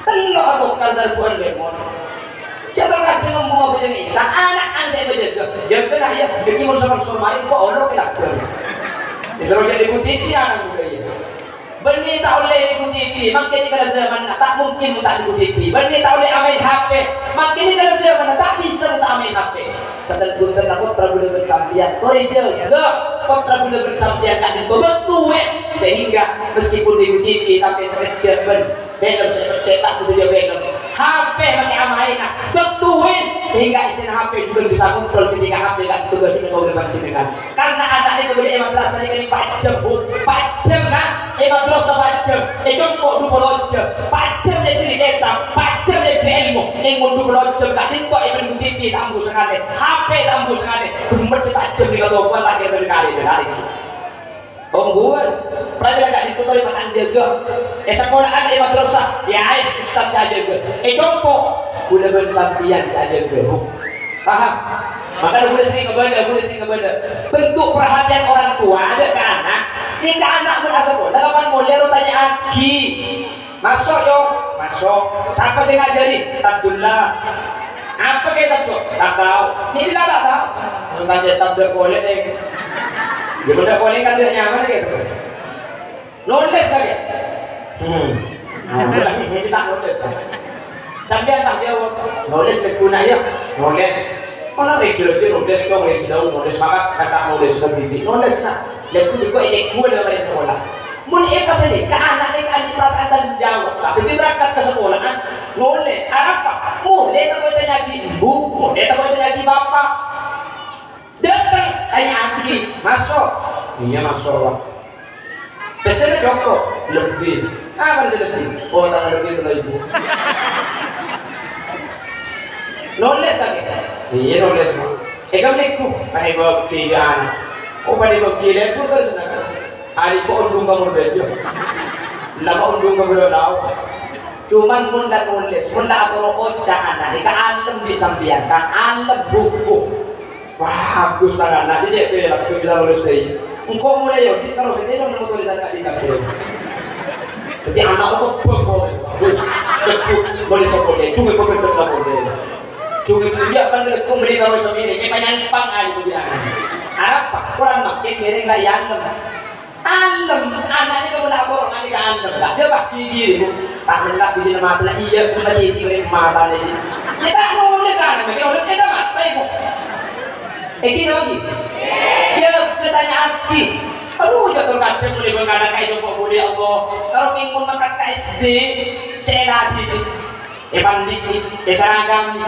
Telok aku kasar buat remote. Cepat kaji ngomong apa jenis, anak saya berjaga, jaga ya, jadi mau sama-sama kok orang pelakon. Disuruh jadi TV anak muda ya. Benih tak boleh ikut TV, makin kalau zaman tak mungkin tak ikut TV. Benih tak boleh main HP, makin kalau zaman tak bisa tak main HP. Setelah punten aku terlalu bersampian, toreja, enggak, kok terlalu bersampian tak itu betul sehingga meskipun ikut TV tapi sekejar film seperti tak sedia film. HP pakai amain betuin sehingga isi HP juga bisa kontrol ketika HP kan tugas juga kau boleh dengan karena ada itu boleh emang terasa ini 4 jam kan emang terasa 4 jam itu kok 20 jam 4 jam dia cerita 4 jam dia cerita ilmu 20 jam kan itu emang TV tambuh sekali HP tambuh sekali kumber 4 jam di kau buat lagi berkali gue, pernah tak ditutup makan jaga. Sekolah ada madrasah, ya ustaz saja ke. Kok boleh bersampian saja ke. Paham? Maka boleh sering ngebaca. Bentuk perhatian orang tua ada ke anak. Ini ke anak pun asal pun. Dalam model tanya Ki, masuk yo, masuk. Siapa sih ngajari? Abdullah. Apa kita tuh? Tak tahu. Ini bisa tak tahu. Tanya tabda boleh deh. Ya benda boleh kan dia nyaman gitu. Nulis lagi. Kita nulis. Sampai tak jawab. Nulis berguna ya. Nulis. Mana receh nulis kok nulis maka kata nulis seperti nulis nak. Dan juga ini gua dalam sekolah. Mun pas ini ke anak perasaan tanggung jawab. Tapi berangkat ke sekolah kan nulis apa? Mulai tak boleh tanya ibu, mulai tak boleh tanya bapak. Datang tanya Aki, masuk. Iya masuk. Pesannya Joko lebih. Apa sih lebih? Oh tangan lebih itu ibu. Nulis lagi. Iya nulis mah. Kamu liku, pada bukti anak. Oh pada bukti lepur terus nak. Hari ko undung kamu bejo. Lama undung kamu lau. Cuman munda nulis, munda atau ocak anak. Ika alam di sambian, kan alam buku. Wah, bagus banget. Nanti dia pilih, aku bisa lulus dari. Engkau mulai yuk, kita harus ini mau tulisan kak di kafe. Jadi anak aku boleh sekolah, cuma boleh tetap boleh. Cuma dia kan dia kumpul kalau itu ini, kita nyampang aja tu dia. Apa? Kurang makin miring lah yang antem, anaknya kamu nak korang nanti ke antem. Tak coba gigi, tak mendak di sini mata iya, kita jadi orang mata ni. Kita nulis sana, kita nulis kita mata ibu. Eki lagi, dia pertanyaan Ki, aduh jatuh kaca boleh berkata kayak kok boleh Allah. Kalau ingin makan KSD, saya lagi bandit, seragam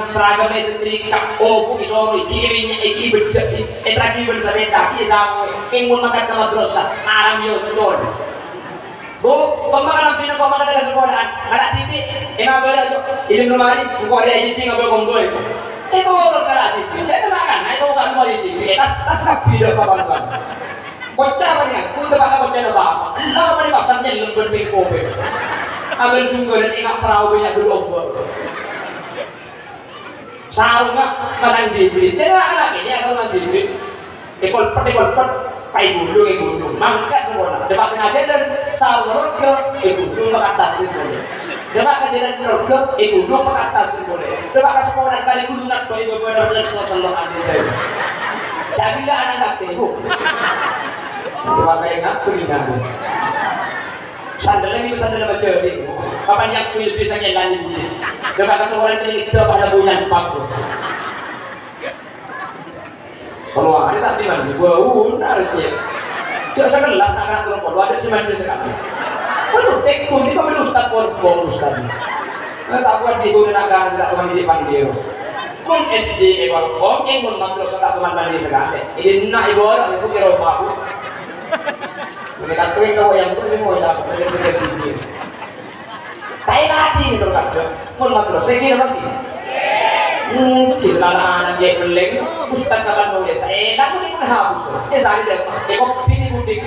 sendiri, oh buki sore, kirinya eki bedak, lagi bersabda ki sama, ingin makan ke madrasah, haram yo betul. Bu, pemakanan pindah pemakanan ke sekolah, ada TV, emang berada, ini belum hari, buku ada editing apa kompor. Itu orang kerasi, saya makan, itu bukan mau ini, tas sapi dah kawan-kawan. Bocah apa ni? Kau terbaca bocah dah apa? Allah apa ni pasangnya lembut pengkope. Ambil juga dan ingat perahu banyak berlomba. sarung masang dibeli jangan anak ini asal nanti dibeli ekol pet pai gunung mangka semua depak ngajen dan sarung roga gunung ke atas itu depak ngajen dan roga gunung ke atas itu depak ke semua kali gunung nak bayi beberapa kalau ada itu jadi lah anak tak temu depak kayak nak pindah sandal lagi sandal macam ni kapan yang kuil bisa nyelan ini depak ke semua kali itu pada bunyan paku kalau hari tak tinggal di bawah nariknya jangan sekelas nak turun kalau ada semen sekali aduh tekun ini kau ustaz pun ustaz tak buat di guna nak sudah teman di panggil pun SD ewal om pun madrasah tak teman mandi sekali ini nak ibu orang itu kira apa mereka tuh tahu yang pun semua yang mereka tinggi tak lagi itu kan pun madrasah kira apa mungkin anak-anak dia beleng ustaz kapan nulis tak boleh menghapus saya dah kok pilih mudik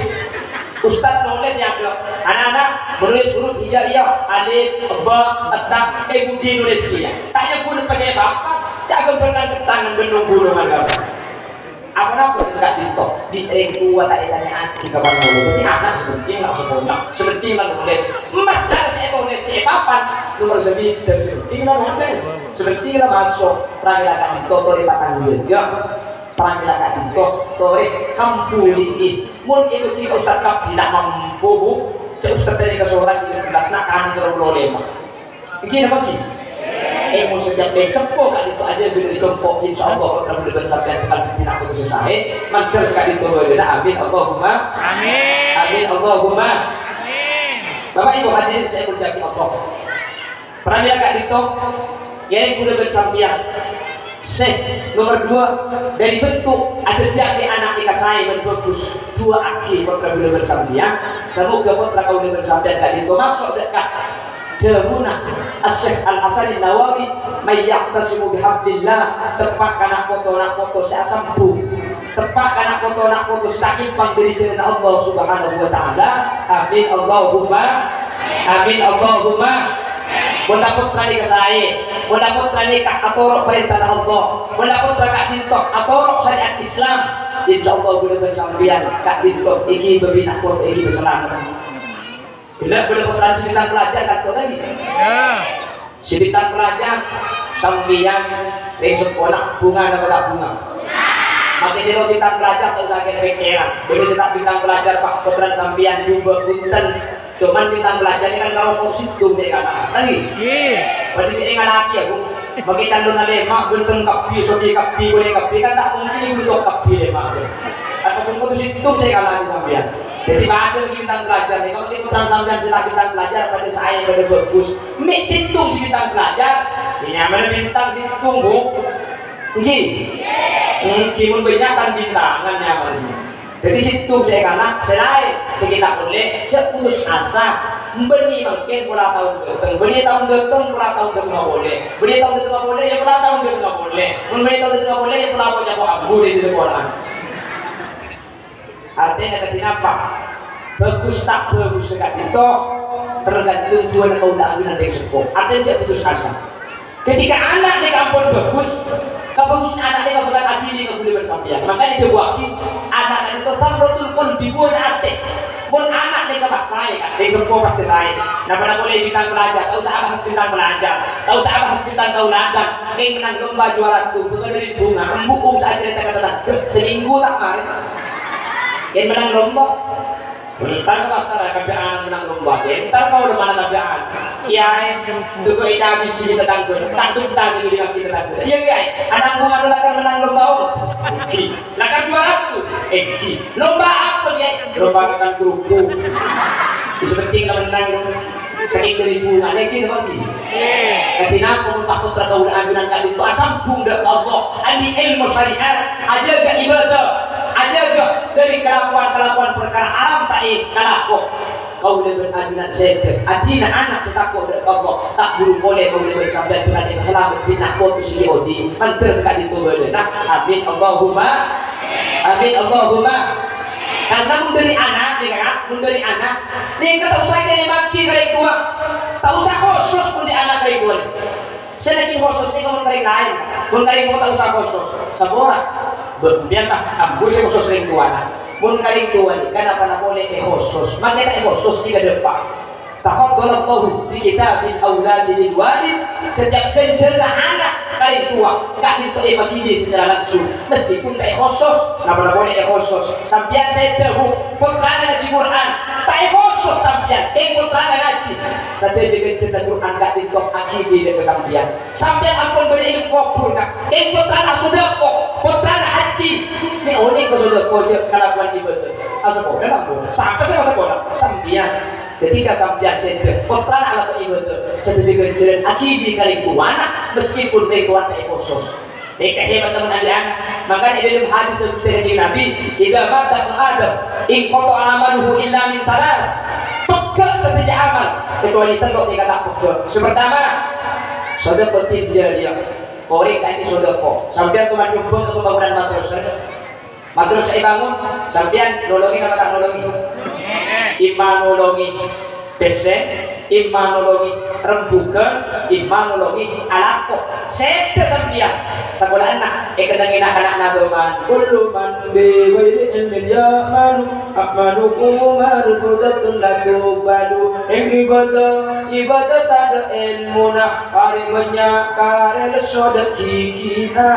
ustaz nulis yang ada anak-anak menulis huruf hijaiyah alif ba ta budi nulis dia tanya pun pas saya bapak jaga benar tangan gendong burung agak apa pun bisa ditok di tua tak tanya anti kapan nulis jadi anak seperti nggak sekolah seperti nulis mas dah saya nulis saya papan nomor 9 seperti nulis seperti masuk prangilakan itu tori patang juga prangilakan itu tori kampuli mun itu kita ustaz kap tidak mampu cek ustaz dari keseorang di kelas nak kanan terlalu lolema begini apa ki mun sejak dari sepo kan itu aja bila ditompok insyaallah kalau boleh sampai sekali tidak putus selesai mager sekali itu beda amin Allahumma amin Allahumma amin Bapak Ibu hadirin saya berjanji Allah prangilakan itu yang sudah bersampian nomor 2 dari bentuk ada jadi anak ika saya berbagus 2 aki putra boleh bersampian semoga putra kau boleh bersampian tadi itu masuk dekat Demuna Syekh Al-Hasan Nawawi mayyaqtasimu bihamdillah tepak kana foto saya sampu tepak kana foto saking panggiri cerita Allah Subhanahu wa taala amin Allahumma Bunda putra ni kasai, bunda putra ni kah atorok perintah Allah, bunda putra kah dintok atorok syariat Islam. Insyaallah boleh bersampian kah dintok iki berbina foto iki berselamat. Bila boleh putra si bintang pelajar kan tu lagi. Ya. Si bintang pelajar sampian dari sekolah bunga atau tak bunga. Maka si bintang pelajar tak usah kena pikiran. Boleh setak bintang pelajar pak putra sampian jumbo punten. Cuman bintang pelajar ini kan kalau mau situng saya kata lagi berarti dia ingat lagi ya bu bagi calon lemak benteng kapi sobi kapi boleh kapi kan tak mungkin untuk kapi lemak ataupun untuk situng saya kata lagi sampean jadi ada bintang pelajar nih kalau kita sampean sila bintang pelajar pada saya pada bagus mik situng si bintang pelajar ini mana bintang situng bu mungkin banyak bintangannya mana jadi situ saya kata selain sekitar boleh putus asa beni mungkin pula tahun datang beni tahun datang pula tahun datang nggak boleh beni tahun datang nggak boleh ya pula tahun datang nggak boleh beni tahun datang nggak boleh ya pula mau jago abu di sekolah artinya kenapa bagus tak bagus sekali itu tergantung tuan kau tak ambil nanti sekolah artinya dia putus asa ketika anak di kampung bagus kebagusan anak dia bukan akhiri nggak boleh bersampian makanya coba anak itu samrotul pun dibuat ate pun anak dia kebak saya kan dia semua pasti saya nah pada boleh bintang pelajar tahu saya bahas bintang pelajar tahu saya bahas bintang tauladan kayak menang lomba juara tuh bukan dari bunga embuk saat cerita kata seminggu tak kemarin yang menang lomba Ntar masalah kerjaan menang lomba, ntar kau udah mana kerjaan? Iya, tuh kau itu habis sih kita tangguh, tangguh sih kita tangguh. Iya, anak bunga dulu akan menang lomba, lakan juara tuh, lomba apa dia? Lomba akan kerupuk, seperti kita menang sering dari bunga, lagi lagi. Kenapa untuk putra kau udah ajunan kali itu asam bunda Allah, andi ilmu syariat, aja gak ibadah. Aja dari kelakuan perkara haram tadi kalaku kau boleh berajunan seker adina anak setakut dari Allah tak buru boleh kau boleh bersabda Tuhan yang selamat binah foto si Yodi mantel sekali itu boleh nah amin Allahumma karena memberi anak dia kata usah jadi maki dari tua tak usah khusus untuk anak dari tua Saya lagi khusus ini kamu kering lain, pun kering mau tahu usah khusus, sabora, biar tak ambus khusus ring tuana, pun kering tuan, kenapa nak boleh khusus, makanya khusus di depan. Tafadhalallahu di kitabil auladi lil walid, setiap kencerna anak kali tua gak ditok bagi secara langsung meskipun tak khusus napa boleh khusus sampean saya tahu putra ngaji Quran tak khusus sampean putra ngaji saja dengan cerita Quran gak ditok akidi dengan sampean ampun beri kubur nak putra sudah kok putra haji ni oni ko sudah ko kelakuan ibadah asal dalam sampai saya sekolah sampean ketika sampai saya putra anak ibadah setuju dengan akidi kali kuana meskipun kuat tak khusus. Hebat teman anak makanya dalam hadis dari Nabi idza mata Adam in qata amaluhu illa min thalath pekak setiap amal kecuali telok tiga tak pekak. Pertama sedekah jariyah orang saya ini sedekah sampai teman nyumbang ke pembangunan madrasah bangun sampean nolongi apa tak nolongi imanologi pesen imanologi rembukan imanologi alako sete sampean sekolah anak kadang anak nadoman kullu man bi waili ilmin ya'malu akmalukum marzudatun laku badu ibadah tada ilmuna hari banyak karel sodaki kita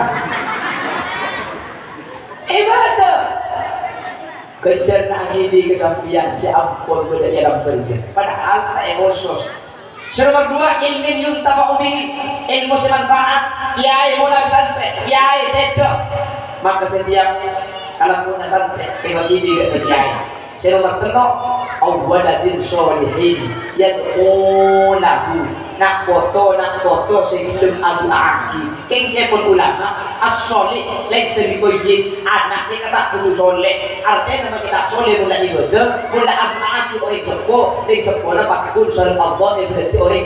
ibadah kejar akidi kesampian seampun beda dalam berzin padahal tak khusus. Nomor dua ilmu yuntafa'u bihi ilmu semanfaat kiai mulai santri kiai sedek maka setiap kalau punya santri akidi ke kiai. Nomor tiga awwaladin sholihin yad'ulahu nak foto sebelum adu aki kengnya pun ulama as-solih laisa biqayyid anaknya kata kudu soleh artinya nama kita soleh mula ibadah mula adu aki orang sepuh pakai unsur Allah yang berarti orang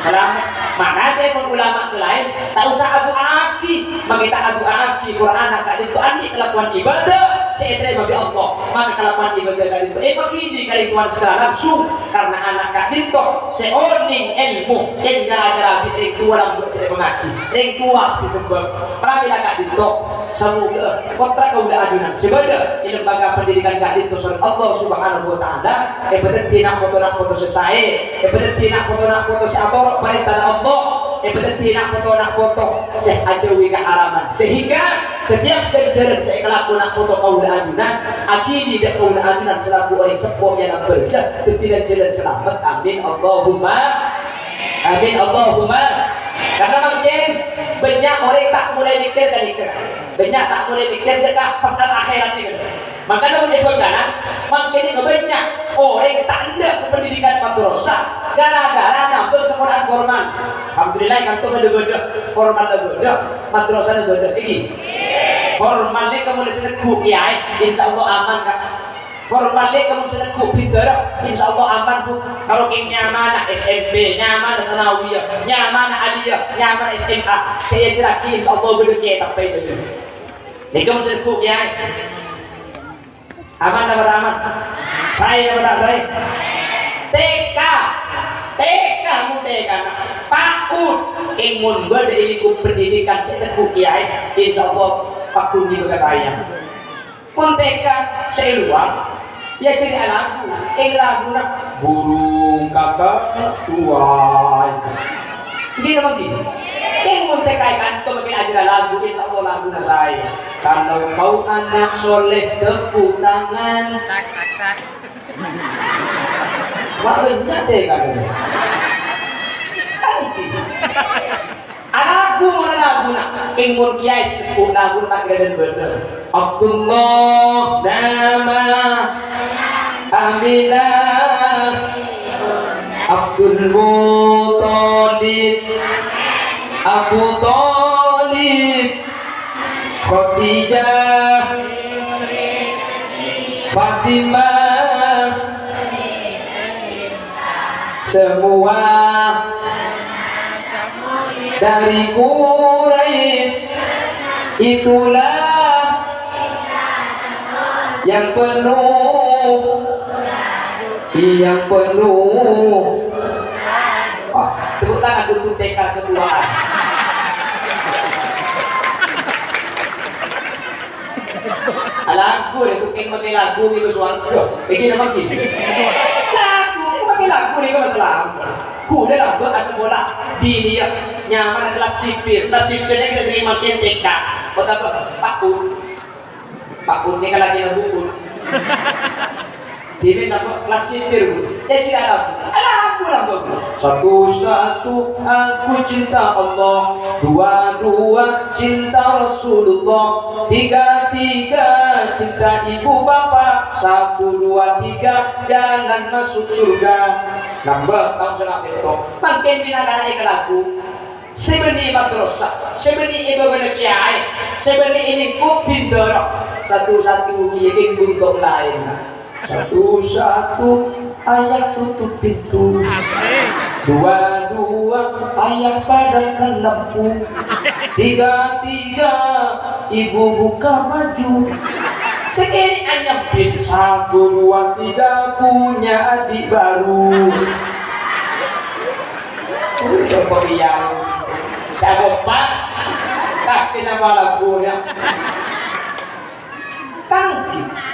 selamat mana saya pun ulama selain tak usah adu aki kita adu aki Quran nak itu andi kelakuan ibadah saya terima bagi Allah maka kelakuan ibadah kali itu begini kali Tuhan secara langsung karena anak kali itu seorang ilmu yang gara-gara ring tua lang saya mengaji ring tua disebut pramila kak dito semoga kontra kau udah adunan sebenarnya di lembaga pendidikan kak dito Allah subhanahu wa ta'ala betul tidak foto selesai betul tidak foto si ator perintah Allah betul tidak foto saya ajawi keharaman sehingga setiap kejadian saya kelakuan foto kau udah adunan akidi dan kau udah adunan selaku orang sepuh yang bersih tidak jalan selamat amin amin Allahumma karena mungkin banyak orang tak mulai mikir banyak tak mulai mikir dekat pesan akhirat ini maka kalau menyebutkan mungkin banyak orang tak ada pendidikan madrasah gara-gara nambah sekolah formal alhamdulillah kan tuh beda formal beda madrasah beda ini formalnya kamu disebut kukiai insyaallah aman kan formalnya kamu sedang kopi darah, insya Allah aman bu. Kalau nyaman SMP, nyaman sanawiyah, nyaman aliyah, nyaman SMA, saya ceraki insya Allah berdua tak payah dulu. Jadi kamu sedang kopi ya, aman dapat aman. Saya dapat saya. TK mu TK PAUD ingun berdiri pendidikan sedang kopi ya, insya Allah Pak Kundi bekas saya. Pun TK saya luar. Ya jadi lagu, lagu nak burung kakak tua. Gini begini. Mun tekai kantor mungkin acara lagu insya Allah lagu na saya. Kalau kau anak soleh tepuk tangan. Maknanya tekan. Lagu nak. Mun kiai tepuk lagu tak keren bener. Abdullah nama Aminah Abdul Muttalib Abu Talib Khadijah Fatimah semua dari Quraisy itulah yang penuh tepuk tangan untuk TK ketuaan. Lagu itu kan pakai lagu itu suarga. Ini nama gini. Lagu itu pakai lagu ini masalah. Kuda lagu asal bola di dia nyaman adalah sipir. Nah sipirnya kita sering makin TK. Betapa Pak ini kan lagi nabukun. Dia nama kelas sipir. Dia tidak lagu lagu. Satu-satu aku cinta Allah, dua-dua cinta Rasulullah, tiga-tiga cinta ibu bapak, satu dua tiga jangan masuk surga. Nambah tahu sudah itu. Makin dinakan ikan lagu. Sebenarnya madrasah, sebenarnya ibu benar kiai, sebenarnya ini kupin dorong. Satu-satu kiai buntung lain. Satu-satu ayah tutup pintu, dua-dua ayah padamkan lampu, tiga-tiga ibu buka baju. Sekali ayam bin, satu dua tiga punya adik baru. Coba yang cabopak, tapi sama lagunya. Tangki.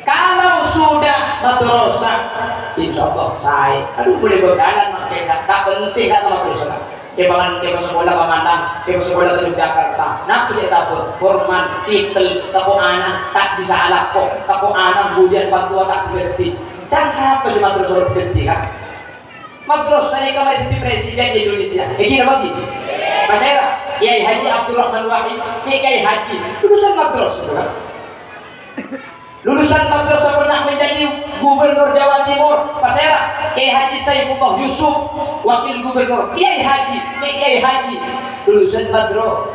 Kalau sudah madrasah, insya Allah saya, boleh berjalan makanya tak penting kan madrasah. Kebangan sekolah pemandang, sekolah ke Jakarta. Nak saya takut forman, titel, tapo anak tak bisa alako, tapo anak budian bantua tak mengerti. Jangan siapa sih madrasah mengerti kan? Madrasah ini kemarin jadi presiden Indonesia. Ini apa gini? Mas Era, Kiai Haji Abdurrahman Wahid, ini Kiai Haji, lulusan madrasah kan? Lulusan madrasah pernah menjadi gubernur Jawa Timur, Mas Era, Kiai Haji Saifullah Yusuf, wakil gubernur, Kiai Haji, lulusan madrasah.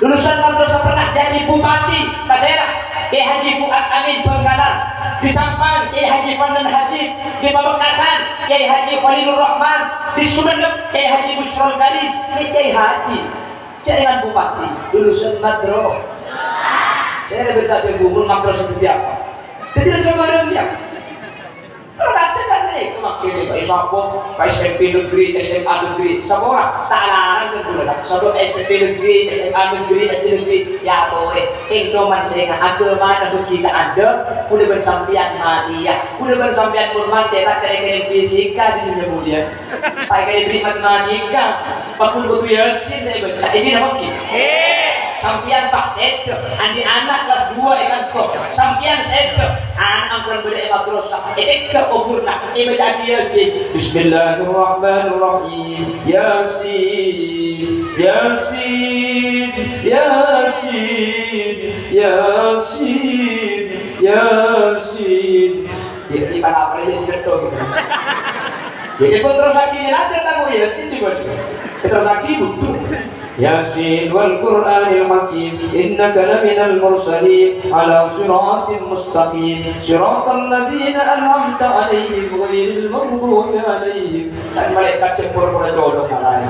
Lulusan madrasah pernah jadi bupati, Mas Era, Kiai Haji Fuad Amin Bengkalan, di Sampang, Kiai Haji Fadlan Hasim, di Pamekasan, Kiai Haji Khalilur Rahman, di Sumeneb, Kiai Haji Busrul Karim, ini Kiai Haji, jaringan bupati, lulusan madrasah. Saya bisa jadi madrasah seperti apa? Tidak sebenarnya. Kalau baca saya kemakin Pak Isapo, Pak SMP negeri, SMA negeri, semua tak larang kan pula. Sebab SMP negeri, SMA negeri, SD negeri, ya boleh. Itu manusia agama dan kita ada, udah bersampian mati ya, udah bersampian purman tidak keren-keren fisika di dunia mulia. Tak keren beri matematika, pakun butuh yasin saya baca. Ini nama kita. Sampian Pak Seto, andi anak kelas 2 ikan kok. Sampian Seto, anak angkuran beda madrasah. Itu kepurna, ini baca Yasin. Bismillahirrahmanirrahim. Yasin, Yasin, Yasin, Yasin, Yasin. Jadi apa aja Seto gitu. Jadi terus lagi nanti tahu Yasin juga. Terus lagi butuh. ياسين والقرآن الحكيم إنك لمن المرسلين على صراط مستقيم صراط الذين أنعمت عليهم غير المغضوب عليهم. Kan mereka cembur pada jodoh malah.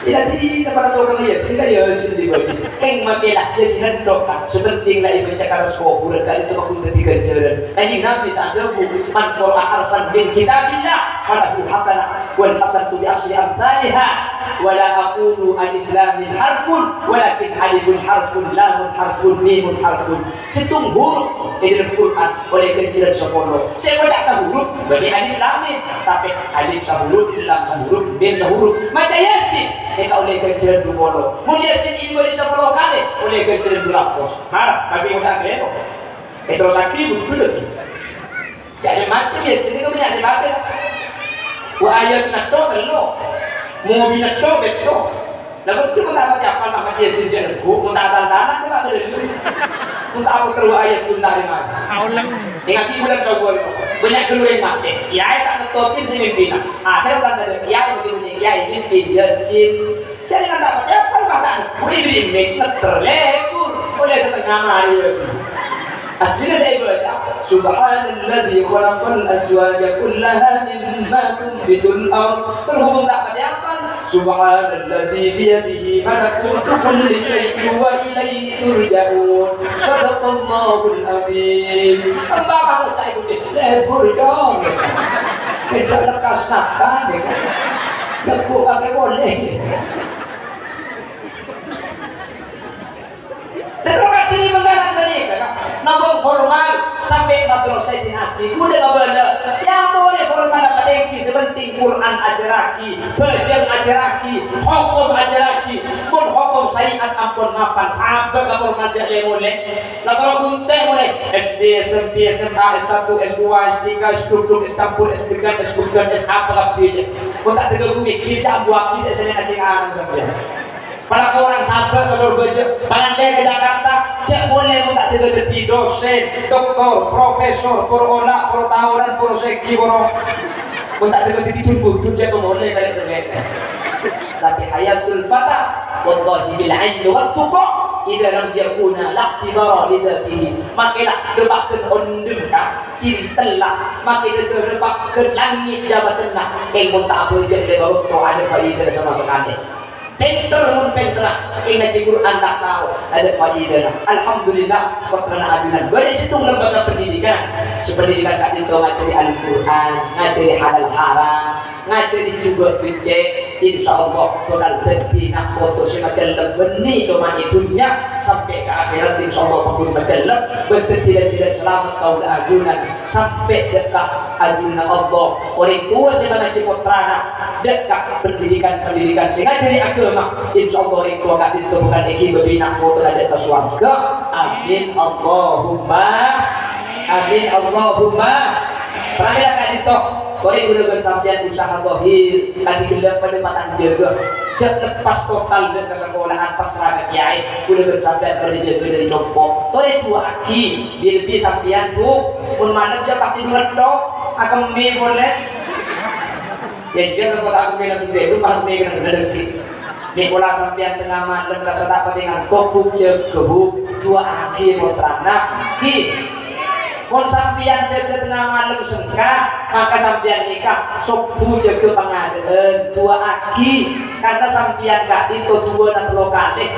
Jadi tempat orang Yasin kan Yasin dibagi. Keng makelah Yasin doa. Sepenting lah ibu cakap sekolah kali itu aku ketika jalan. Tadi Nabi saja bu man qara harfan min kitabillah falahu hasanah wal hasanatu bi asyri amsalha. ولا أقول ألف لام حرف ولكن ألف حرف لام حرف ميم حرف. Setung huruf di dalam Quran oleh kencilan 10. Saya baca sahuruf bagi alif lam mim, tapi alif sahuruf, lam sahuruf, mim sahuruf. Macam Yasin kita oleh kencilan 20. Mun Yasin ini boleh 10 kali oleh kencilan 200. Marah bagi udah belo. Itu sakit betul lagi. Jadi macam Yasin itu punya sebab. Wa ayatna to kalau mau binat to beto. Lalu kita tak tahu apa nama Yesus jadi. Gua tak tanah tu tak ada. Untuk apa keluar ayat pun dari mana? Dengan bulan sebulan banyak keluar yang mati. Kiai tak ketutin semimpina. Akhir bulan ada kiai begini kiai mimpin Yesus. Jadi kan dapat apa kata? Gua ini mikir terlebur oleh setengah hari Yesus. Aslinya saya baca Subhanalladzi khalaqal azwaja kullaha mimma tunbitul ardh. Terhubung tak apa? Subhanalladzi biyadihi malakutu kulli syai'in wa ilaihi turja'un. Shadaqallahul azim. Apa kamu cai itu lebur dong. Tidak lekas nakan. Lekuk kami boleh. Terus diri menggalang sendiri, nabung formal sampai batul sayyidin hati. Kuda ngabala, yang boleh formal apa lagi sepenting Quran ajaraki, belajar ajaraki, hukum ajaraki, pun hukum syariat ampun mapan. Sahabat kapur macam boleh. Lah kalau kunte boleh SD, SMP, SMA, S1, S2, S3, S2, S4, S3, S4, S apa kapil. Kau tak terganggu mikir cak buat kisah saya nak kira sampai. Para orang sabar ke surga, pandai ke Jakarta, cek boleh pun tak tergerti dosen, doktor, profesor, porola, portahunan, poroseki, pun tak tergerti tubuh, tu cek boleh kali tergerti. Tapi hayatul fata, wallahi bil ain wal tuqa, idza lam yakuna laqtibara lidatihi. Makilah debakeun ondeuka, diri telah, makilah debakeun langit jabatan nak, keng pun tak boleh jadi baru ada faedah sama sekali. Pintar mun pintar, ingat Quran tak tahu ada faedah. Alhamdulillah, karena adunan. Dari situ lembaga pendidikan, pendidikan tak itu ngajari Al-Quran, ngajari halal haram, ngajari juga bijak. Insya Allah bakal jadi nak foto semacam lebeni cuma itunya sampai ke akhirat. Insya Allah pun macam betul tidak selamat kau adunan sampai dekat adunan Allah. Orang tua sebenarnya putrana dekat pendidikan sehingga jadi agama. Insya Allah orang tua kat itu bukan lagi berbina foto ada ke surga. Amin Allahumma, amin Allahumma. Pernah kat itu. Boleh gunakan sampian usaha zahir, tadi gelap pada matang jaga. Jangan lepas total dan kesekolahan pasrah ke kiai. Gunakan sampian kerja dari jompo. Tore tua aki, biar lebih sampian bu. Pun mana je pakai dua dok, akan mie boleh. Yang dia dapat aku mie langsung deh, lu baru mie kena dengki. Mie pola sampian tengah malam kesedapat dengan topuk je kebu dua aki mau terana ki. Mun sampian jaga tengah malam sengkak, maka sampian nikah subuh jaga pengadaan dua aki. Karena sampian kak itu dua dan telur kali.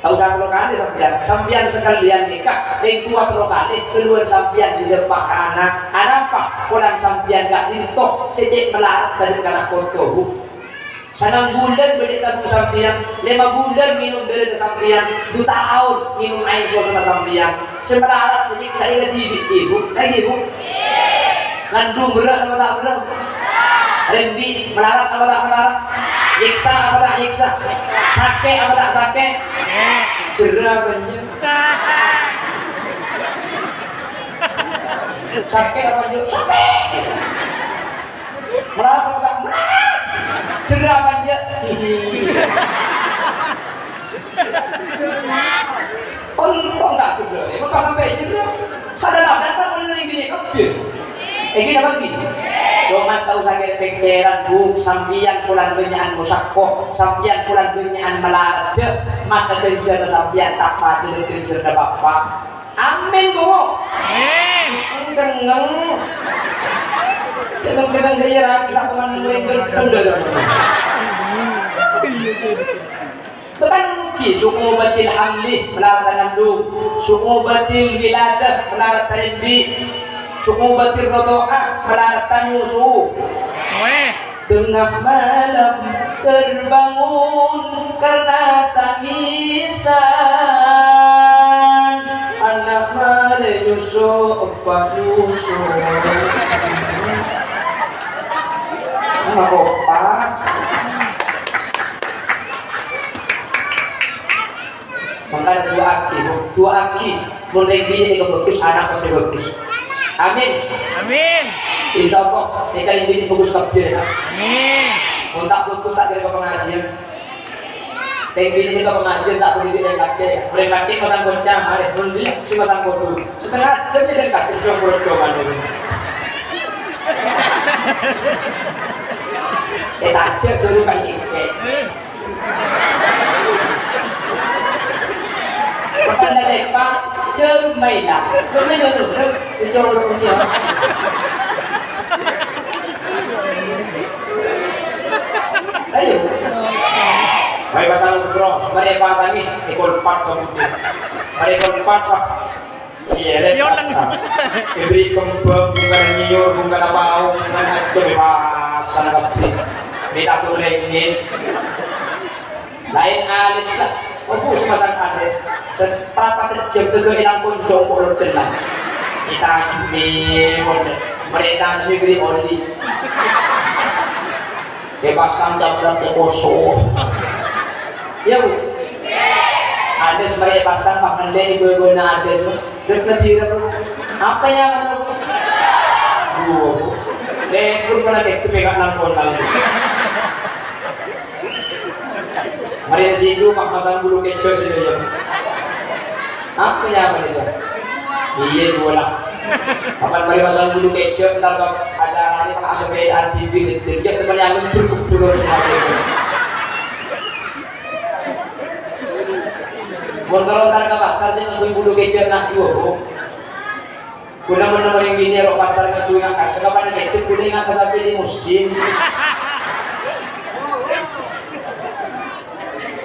Tahu saya telur kali sampian sekalian nikah, yang dua telur kali, keluar sampian sudah pakai anak apa? Orang sampian kak itu sejak melarat dari anak kotor. Sanang bulan beli tabung sampian, 5 bulan minum dari sampian, 2 tahun minum air suasana sampian. Semelarat sedikit saya lagi ibu, lagi ibu. Ngandung berat apa tak berat? Rembi melarat apa tak melarat? Yiksa apa tak yiksa? Sakit apa tak sakit? Cerah banyak. Sakit apa juga? Sakit. Melarat apa tak melarat? Cerah dia, untung tak cerah. Maka sampai cerah, sadar kan menerima gini kabel. Ini apa gini? Cuma tahu saya pikiran bu, sampian pulang dunyaan musakko, sampian pulang dunyaan melarat, maka kejar sampian tak pada kejar bapak. Amin bu. Amin. Dengang. Jangan gaya kita teman mereka udah. Teman ki suku batil hamli melarat ngandung, suku batil wiladah melarat tarimbi, suku batil rodoa melarat tanyusu. Tengah malam terbangun karena tangisan anak menyusu empat nyusu. Opa makanya dua aki mulai bini itu bagus, anak pasti bagus. Amin amin. Insya Allah nikah bini bagus kabir. Amin. Untuk bagus tak kira pengajian, bini itu pengajian tak boleh bini kakek. Boleh kakek pasang goncang, hari boleh si pasang kodu setengah jam dia kakek sudah berdoa dulu. Tak cek juru kayak bukan là đẹp ba chơi mày là tôi bây giờ thử thôi tôi cho nó nhiều đấy mày pasang cross mari pasang ini ekor 4 kemudian mari ekor 4 pak iya deh diberi kembang bukan nyiur bukan apa bukan aja pasang kabeh Minta tulengis. Lain alis lah. Fokus pasang alis. Seberapa kejam ke ilang pun jongkok lo jelang. Kita ini mereka sendiri oli. Bebasan jam-jam kosong. Ya bu. Ades mereka pasang makan deh ibu-ibu na ades. Dekat dia apa yang bu? Lekur pernah itu pegang nangkon lagi. Mari situ mak masang bulu kecoh saja. Apa yang mereka? Iya dua lah. Kapan mari masang bulu kecoh ntar acara ini pakai sepeda TV gitu. Dia teman yang berkumpul di hati. Kalau ntar ke pasar jangan bulu kecoh nak dua. Kuna menemukan gini kalau pasar itu yang kasar apa nih itu kuna yang kasar di musim.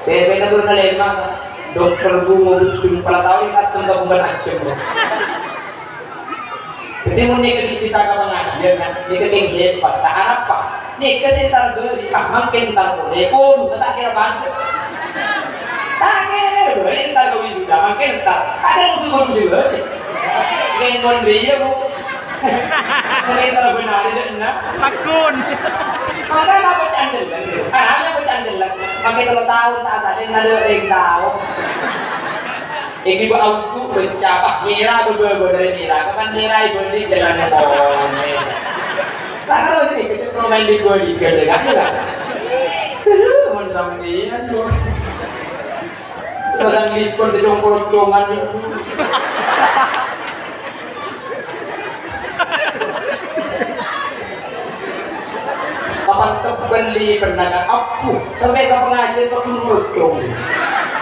Benar benar lemah. Dokter bunga cuma pada tahun kan tentang bukan acem. Jadi mau nih bisa ke pengajian kan, nih ke hebat. Tak apa? Nih kesentar beri, makin tar boleh. Pun tak kira bantu. Tak kira beri, tar kau sudah makin tar. Ada yang belum sih beri. Kayak dia bu, mungkin kalau benar itu nak makun. Maka apa candel lagi? Karena apa candel lagi? Maka kalau tahu tak sadar ada yang tahu. Iki bu auto bercapak mira beberapa dari mira, kapan mira ibu di jalan pohon. Tak kalau sini kita main di gua di kerja kan juga. Mau sama dia tu. Terus angin pun sedang kolongan itu. Papan terbeli pernah aku sampai ke pengajian ke dong.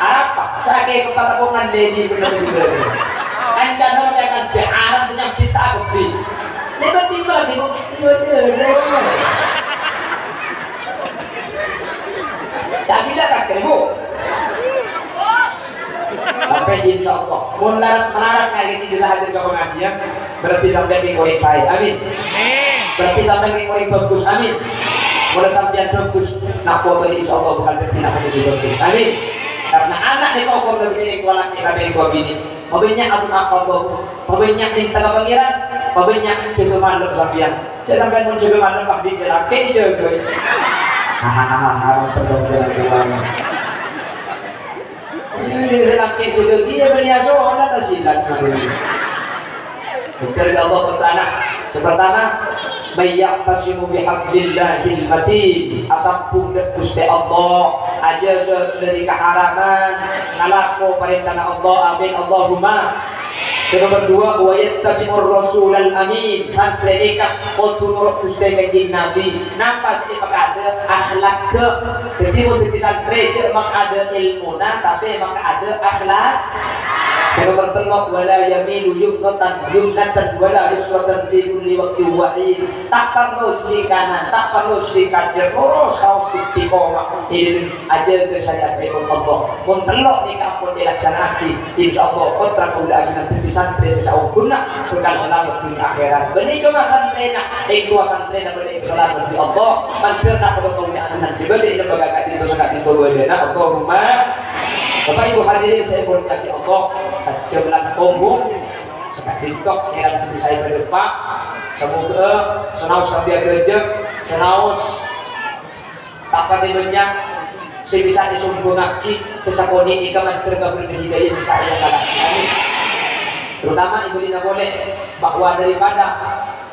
Apa? Saya kayak kepatakongan lady benar juga. Anda nama dia akan berharap senyap kita kopi. Lepas tiba lagi bu, saya bilang tak bu. Sampai insya Allah, menarik lagi bisa hadir ke pengajian, berarti sampai ke korek saya, amin. Berarti sampai ke korek bagus, amin. Mulai sampai bagus, nak foto insya Allah bukan berarti nak foto bagus, amin. Karena anak di kau kau berbeda kuala kita dari kau bini, mobilnya aku nakal kau, mobilnya minta ke pangeran, mobilnya coba mandor sampian, sampai mau coba mandor pak di jalan, coba. Hahaha, perdamaian keluarga. Ini selakin juga dia beriaso orang kasihan kami. Dari Allah Taala. Sepertama, bayak tasimu bihablillahil matin. Asampung dan Gusti Allah aja dari keharaman ngalako perintah Allah amin Allahumma. Nomor dua, wa yattabi'ur rasulal amin. Sampai nikah kudu nurut Gusti Kanjeng Nabi. Napas di ada akhlak ke. Jadi untuk santri mak ada ilmuna tapi mak ada akhlak. Nomor tengok wala yamilu yumnatan wala yusratan fi kulli waqti wahid. Tak perlu di kanan, tak perlu di kanan. Oh, saus istiqomah. Ini aja ke saya dari Allah. Mun telok ni kampung dilaksanakan. Insyaallah kontra udah nanti bisa santri sesau guna bekal selamat dunia akhirat. Benih cuma santri nak, dua santri nak beri selamat di Allah. Mantir nak bertemu dengan sebeli lembaga kaki itu sangat ditolong dan Allahumma. Bapak Ibu hadirin saya berjanji Allah sejumlah ombung sangat TikTok yang sebisa saya berdepak. Semoga senaus sambil kerja, senaus tak pada banyak sebisa disumbungaki sesakoni ikaman tergabung dengan hidayah bisa yang kalah. Amin. Terutama ibu tidak boleh bahwa daripada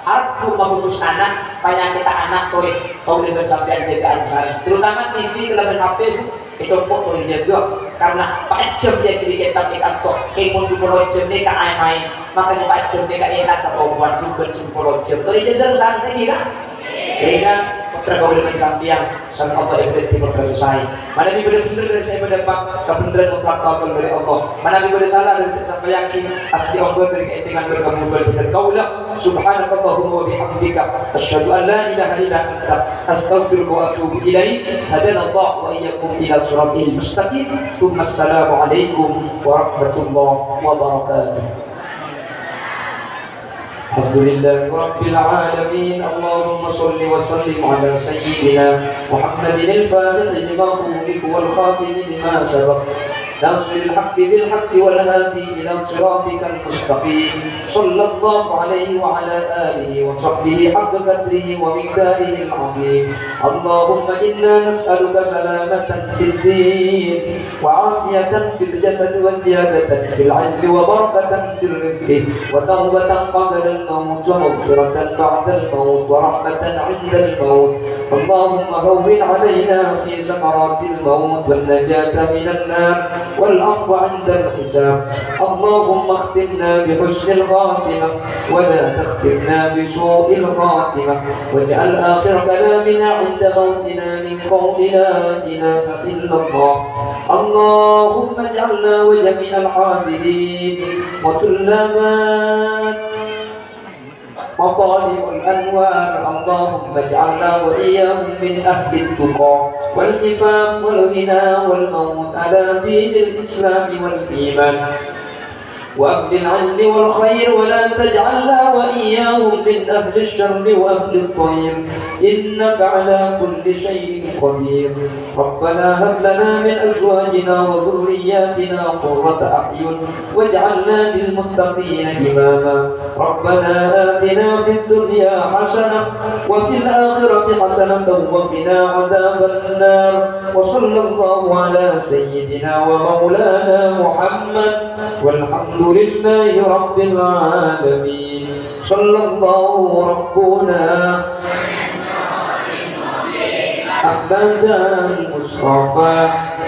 aku memutus anak banyak kita anak toy kau boleh bersampai jagaan saya. Terutama TV kalau HP itu pun toy jaga karena pak jam dia jadi kita di kantor kemon di pulau jam ni kan main maka si pak jam dia kan enak atau buat juga di pulau jam toy jaga santai kira sehingga tergolong pensampian sang Allah yang berarti selesai. Mana ni benar-benar dari saya mendapat kebenaran mutlak tauhid dari Allah. Mana ni bersalah dari saya sampai yakin asli Allah dari keinginan berkabul benar kaulah subhanakallahumma wa bihamdika asyhadu an la ilaha illa anta astaghfiruka wa atubu ilaik. Hadana Allah wa iyyakum ila siratil mustaqim. Assalamu alaikum warahmatullahi wabarakatuh. الحمد لله رب العالمين. اللهم صل وسلم على سيدنا محمد الفاتح لما أغلق والخاتم لما سبق ناصر الحق بالحق والهادي إلى صراطك المستقيم صلى الله عليه وعلى آله وصحبه حق قدره ومقداره العظيم. اللهم إنا نسألك سلامة في الدين وعافية في الجسد وزيادة في العلم وبركة في الرزق وتوبة قبل الموت ومغفرة بعد الموت ورحمة عند الموت. اللهم هون علينا في سكرات الموت والنجاة من النار والعفو عند الحساب. اللهم اختمنا بحسن الخاتمة ولا تختمنا بسوء الخاتمة، واجعل آخر كلامنا عند موتنا من قول لا إله إلا الله. اللهم اجعلنا وجميع الحاضرين وطلابات مطالب الأنوار اللهم اجعلنا وإياهم من أهل التقى والعفاف والغنى والموت على دين الإسلام والإيمان وأهل العلم والخير، ولا تجعلنا وإياهم من أهل الشر وأهل الطير إنك على كل شيء قدير. ربنا هب لنا من أزواجنا وذرياتنا قرة أعين واجعلنا للمتقين إماما. ربنا آتنا في الدنيا حسنة وفي الآخرة حسنة وقنا عذاب النار. وصلى الله على سيدنا ومولانا محمد والحمد لله رب العالمين. صلى الله ربنا أحمد المصطفى